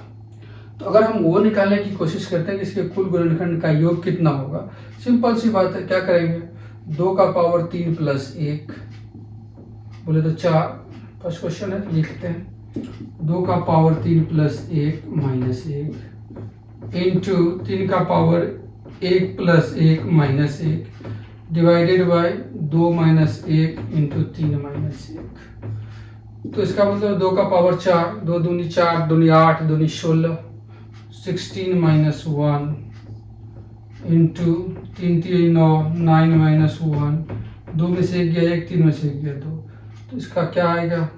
तो अगर हम वो निकालने की कोशिश करते हैं कि इसके कुल गुणनखंड का योग कितना होगा, सिंपल सी बात है, क्या करेंगे, 2 का पावर 3 प्लस 1 बोले तो 4, फर्स्ट क्वेश्चन है, लिखते हैं 2 का पावर 3 प्लस 1 माइनस 1 इंटू 3 का power 1 plus 1 minus 1 divided bye 2 minus 1 into 3 minus 1। तो इसका मतलब 2 का पावर 4, 2 दूनी 4, दूनी 8, दूनी 16, 16 माइनस 1 इंटू 3 3 9, 9 माइनस 1, 2 में से 1 गया 1, 3 में से 1 गया 2, तो इसका क्या आएगा,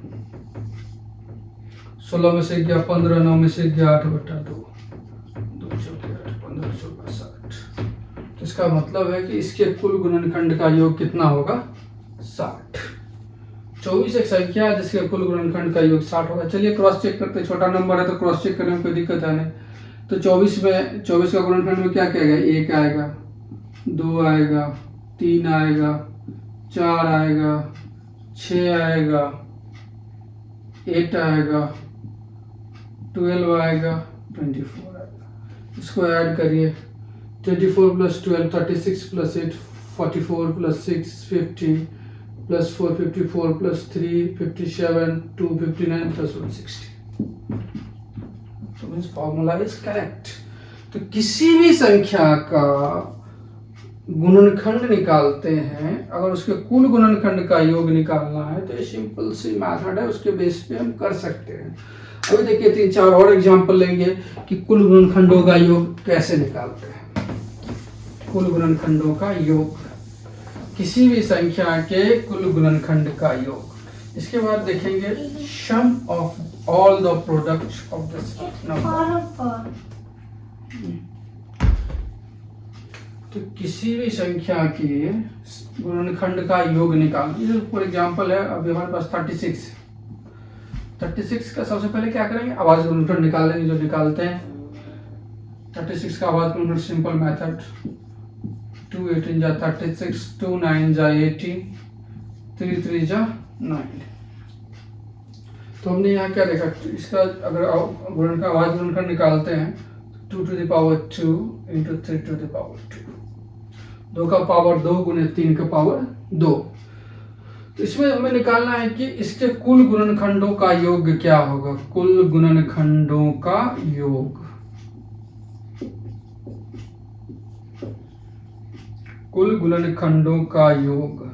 16 में से 1 गया 15, 9 में से 1 गया 8 बटा 2, 2 चौके 8, 15 चौका 60। तो इसका मतलब है कि इसके कुल गुणनखंड का योग कितना होगा, 60। 24 एक संख्या है जिसके कुल गुणनखंड का योग 60 होगा। चलिए क्रॉस चेक करते हैं, छोटा नंबर है तो क्रॉस चेक करने में कोई दिक्कत है नहीं। तो 24 का गुणनखंड में क्या आएगा, 1 आएगा, 2 आएगा, 3 आएगा, 4 आएगा, 6 आएगा, 8 आएगा, 12 आएगा, 24 आएगा। इसको ऐड करिए, 24 plus 12 36 plus 8 44 plus 6 50 plus 4 54 plus 3 57 2 59 plus 1 60। तो मीन्स फॉर्मूला इज करेक्ट। तो किसी भी संख्या का गुणनखंड निकालते हैं, अगर उसके कुल गुणनखंड का योग निकालना है तो ये सिंपल सी मेथड है, उसके बेस पे हम कर सकते हैं। अभी देखिए 3-4 और एग्जांपल लेंगे कि कुल गुणनखंडों का योग कैसे निकालते हैं। कुल गुणनखंडों का योग, किसी भी संख्या के कुल गुणनखंड का योग। इसके बाद देखेंगे sum of all the products of this number. तो किसी भी संख्या के गुणनखंड का योग निकालना, फॉर एग्जांपल है अभी हमारे पास 36 का सबसे पहले क्या करेंगे, आवाज गुणनखंड निकाल लेंगे, जो निकालते हैं 36 का आवाज गुणनखंड, सिंपल मेथड, 2 18 जा 36, 2 9 जा 80, 3 3 जा 9। तो हमने यहाँ क्या देखा, इसका अगर गुणनखंड आवाज गुणनखंड निकालते हैं 2 to the power 2 into 3 to the power 2, 2 का पावर 2 गुने 3 का पावर 2। तो इसमें हमें निकालना है कि इसके कुल गुणनखंडों का योग क्या होगा, कुल गुणनखंडों का योग, कुल गुणनखंडों का योग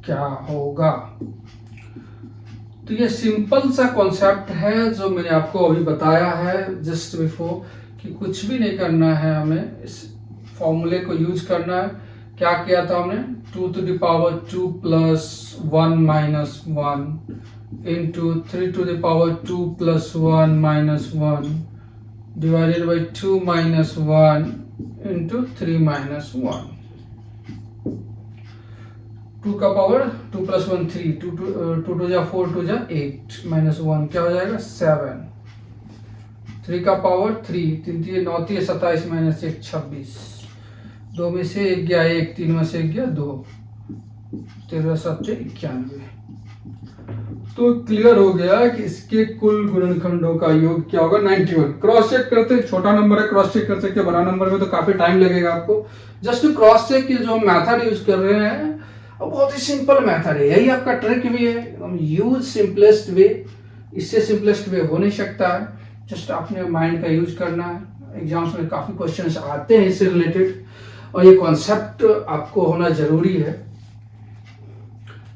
क्या होगा। तो ये सिंपल सा कॉन्सेप्ट है जो मैंने आपको अभी बताया है जस्ट बिफोर, कि कुछ भी नहीं करना है, हमें इस फॉर्मूले को यूज करना है। क्या किया था हमने, 2 to the power 2 plus 1 minus 1 into 3 to the power 2 plus 1 minus 1 divided by 2 minus 1 into 3 minus 1। 2 का पावर 2 plus 1 3, 2 2 जा 4, 2 जा 8 minus 1 क्या हो जाएगा 7। 3 का पावर 3, 3 3 9 3 27 minus 1 26, 2 में से 1 गया 1, 3 में से 1 गया 2, 13 7 91। तो क्लियर हो गया कि इसके कुल गुणनखंडों का योग क्या होगा 91। क्रॉस चेक करते, छोटा नंबर है क्रॉस चेक कर सकते, बड़ा नंबर में तो काफी टाइम लगेगा आपको। जस्ट क्रॉस चेक की जो मेथड यूज कर रहे हैं और बहुत ही सिंपल मेथड है, यही आपका ट्रिक भी है, हम यूज सिंपलेस्ट वे, इससे सिंपलेस्ट वे हो नहीं सकता है। जस्ट अपने माइंड का यूज करना है, एग्जाम्स में काफी क्वेश्चंस आते हैं इससे रिलेटेड, और ये कॉन्सेप्ट आपको होना जरूरी है।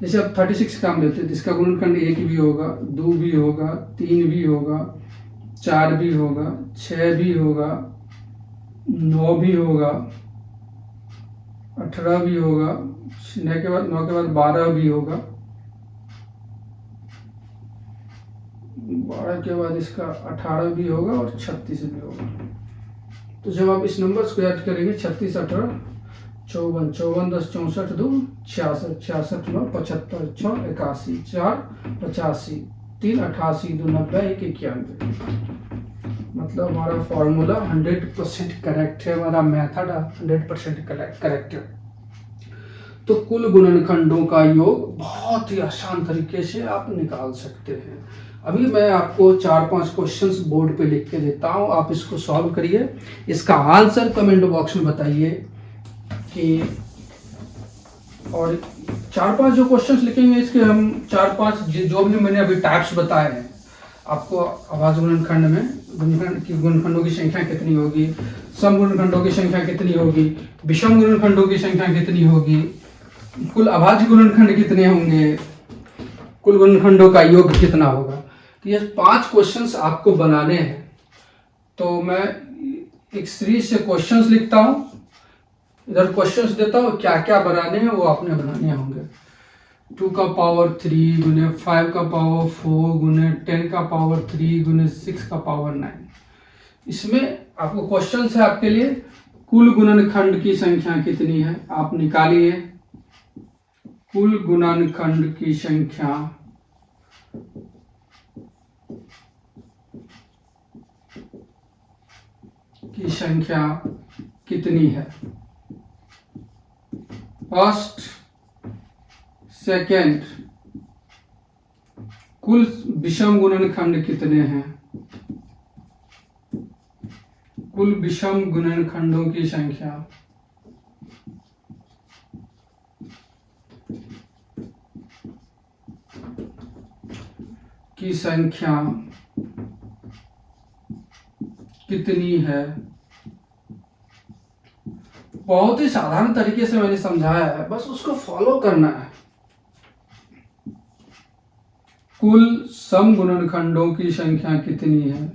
जैसे आप 36 का हम लेते हैं, इसका गुणनखंड 1 भी होगा, 2 भी होगा, 3 भी होगा, 4 भी होगा, 6 भी होगा, 9 भी होगा, 18 भी होगा, 9 के बाद 12 भी होगा, 12 के बाद इसका 18 भी होगा और 36 भी होगा। तो जब आप इस नंबर को ऐड करेंगे 36 18 54 54 10 64 2 66 66 9 75 6 81 4 85 3 88 2 90 1 91। मतलब हमारा फॉर्मूला 100% करेक्ट है, हमारा मेथड 100% करेक्ट है। तो कुल गुणनखंडों का योग बहुत ही आसान तरीके से आप निकाल सकते हैं। अभी मैं आपको 4-5 क्वेश्चंस बोर्ड पे लिख के देता हूँ, आप इसको सॉल्व करिए, इसका आंसर कमेंट बॉक्स में बताइए कि, और 4-5 जो क्वेश्चंस लिखेंगे इसके हम 4-5 जो भी मैंने अभी टाइप्स बताए हैं आपको, आवाज गुणनखंड में गुणनखंडों की संख्या कितनी होगी, सम गुणनखंडों की संख्या कितनी होगी, विषम गुणनखंडों की संख्या कितनी होगी, कुल अभाज्य गुणनखंड कितने होंगे, कुल गुणनखंडों का योग कितना होगा। तो ये 5 क्वेश्चंस आपको बनाने हैं। तो मैं एक सीरीज से क्वेश्चंस लिखता हूँ, इधर क्वेश्चंस देता हूँ, क्या क्या बनाने हैं वो आपने बनाने होंगे। 2 का पावर 3 गुने 5 का पावर 4 गुने 10 का पावर 3 गुने 6 का पावर 9। इसमें आपको क्वेश्चन है आपके लिए, कुल गुणनखंड की संख्या कितनी है, आप निकालिए। कुल गुणनखंड की संख्या कितनी है। फर्स्ट सेकेंड, कुल विषम गुणनखंड कितने हैं, कुल विषम गुणनखंडों की संख्या कितनी है। बहुत ही साधारण तरीके से मैंने समझाया है, बस उसको फॉलो करना है। कुल सम गुणनखंडों की संख्या कितनी है,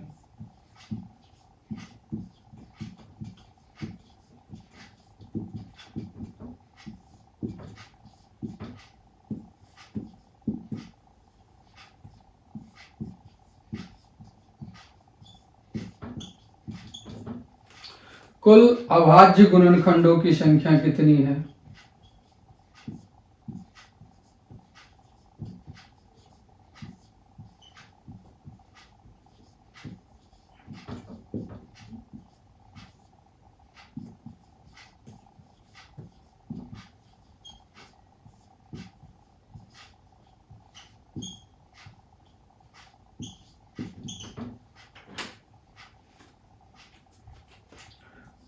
कुल अभाज्य गुणनखंडों की संख्या कितनी है।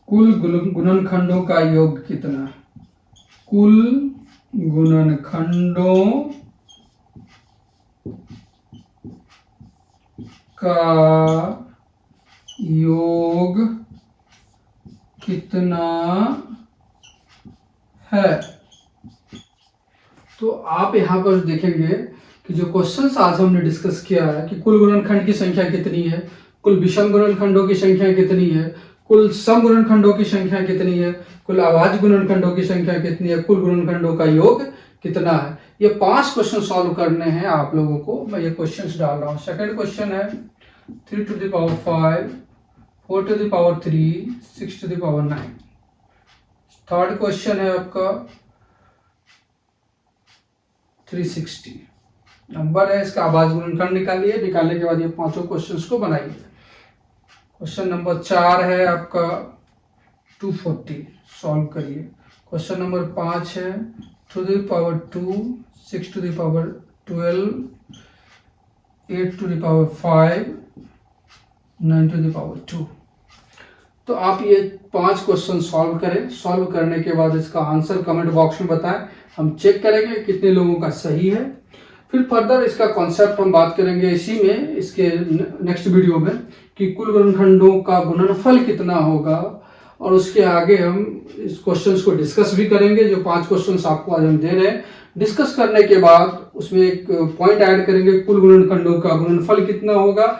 कुल गुणनखंडों का योग कितना, कुल गुणनखंडों का योग कितना है। तो आप यहां पर देखेंगे कि जो क्वेश्चंस आज हमने डिस्कस किया है कि कुल गुणनखंड की संख्या कितनी है, कुल विषम गुणनखंडों की संख्या कितनी है, कुल सम गुणनखंडों की संख्या कितनी है, कुल अभाज्य गुणनखंडों की संख्या कितनी है, कुल गुणनखंडों का योग कितना है। ये 5 क्वेश्चन सॉल्व करने हैं आप लोगों को। मैं ये क्वेश्चंस डाल रहा हूँ। सेकंड क्वेश्चन है 3 to the power 5, 4 to the power 3, 6 to the power 9। Third question है आपका 360 नंबर है, इसका अभाज्य गुणनखंड निकालिए। निकालने के बाद ये 5 क्वेश्चंस को बनाइए। क्वेश्चन नंबर 4 है आपका 240, सॉल्व करिए। क्वेश्चन नंबर 5 है 2 to the power 2, 6 to the power 12, 8 to the power 5, 9 to the power 2। तो आप ये 5 क्वेश्चन सॉल्व करें। सॉल्व करने के बाद इसका आंसर कमेंट बॉक्स में बताएं, हम चेक करेंगे कितने लोगों का सही है। फिर फर्दर इसका कॉन्सेप्ट हम बात करेंगे इसी में, इसके नेक्स्ट वीडियो में, कि कुल गुणनखंडों का गुणनफल कितना होगा, और उसके आगे हम इस क्वेश्चंस को डिस्कस भी करेंगे। जो 5 क्वेश्चंस आपको आज हम दे रहे हैं, डिस्कस करने के बाद उसमें एक पॉइंट ऐड करेंगे, कुल गुणनखंडों का गुणनफल कितना होगा।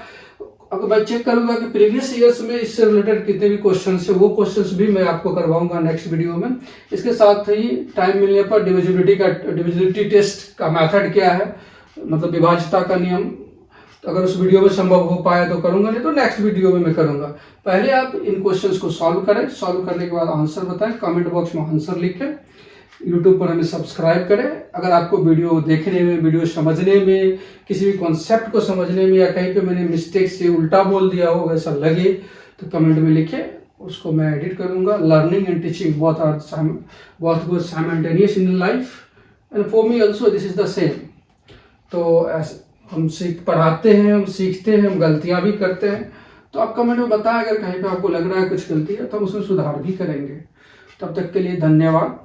अगर मैं चेक करूंगा कि प्रीवियस ईयर्स में इससे रिलेटेड कितने भी क्वेश्चंस है, वो क्वेश्चंस भी मैं आपको करवाऊंगा नेक्स्ट वीडियो में। इसके साथ ही टाइम मिलने पर डिविजिबिलिटी टेस्ट का मेथड क्या है, मतलब विभाज्यता का नियम, तो अगर उस वीडियो में संभव हो पाया तो करूंगा, नहीं तो नेक्स्ट वीडियो में मैं करूंगा। पहले आप इन क्वेश्चंस को सॉल्व करें, सॉल्व करने के बाद आंसर बताएं, कमेंट बॉक्स में आंसर लिखें, यूट्यूब पर हमें सब्सक्राइब करें। अगर आपको वीडियो देखने में, वीडियो समझने में, किसी भी कॉन्सेप्ट को समझने में, या कहीं पे मैंने मिस्टेक से उल्टा बोल दिया हो ऐसा लगे तो कमेंट में लिखें, उसको मैं एडिट करूंगा। Learning and teaching both go simultaneous in life and for me also this is the same। तो हम पढ़ाते हैं, हम सीखते हैं, हम गलतियां भी करते हैं। तो आप कमेंट में बताएं अगर कहीं पे आपको लग रहा है कुछ गलती है तो हम उसमें सुधार भी करेंगे। तब तक के लिए धन्यवाद।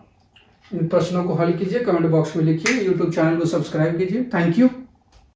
इन प्रश्नों को हल कीजिए, कमेंट बॉक्स में लिखिए, यूट्यूब चैनल को सब्सक्राइब कीजिए। Thank you.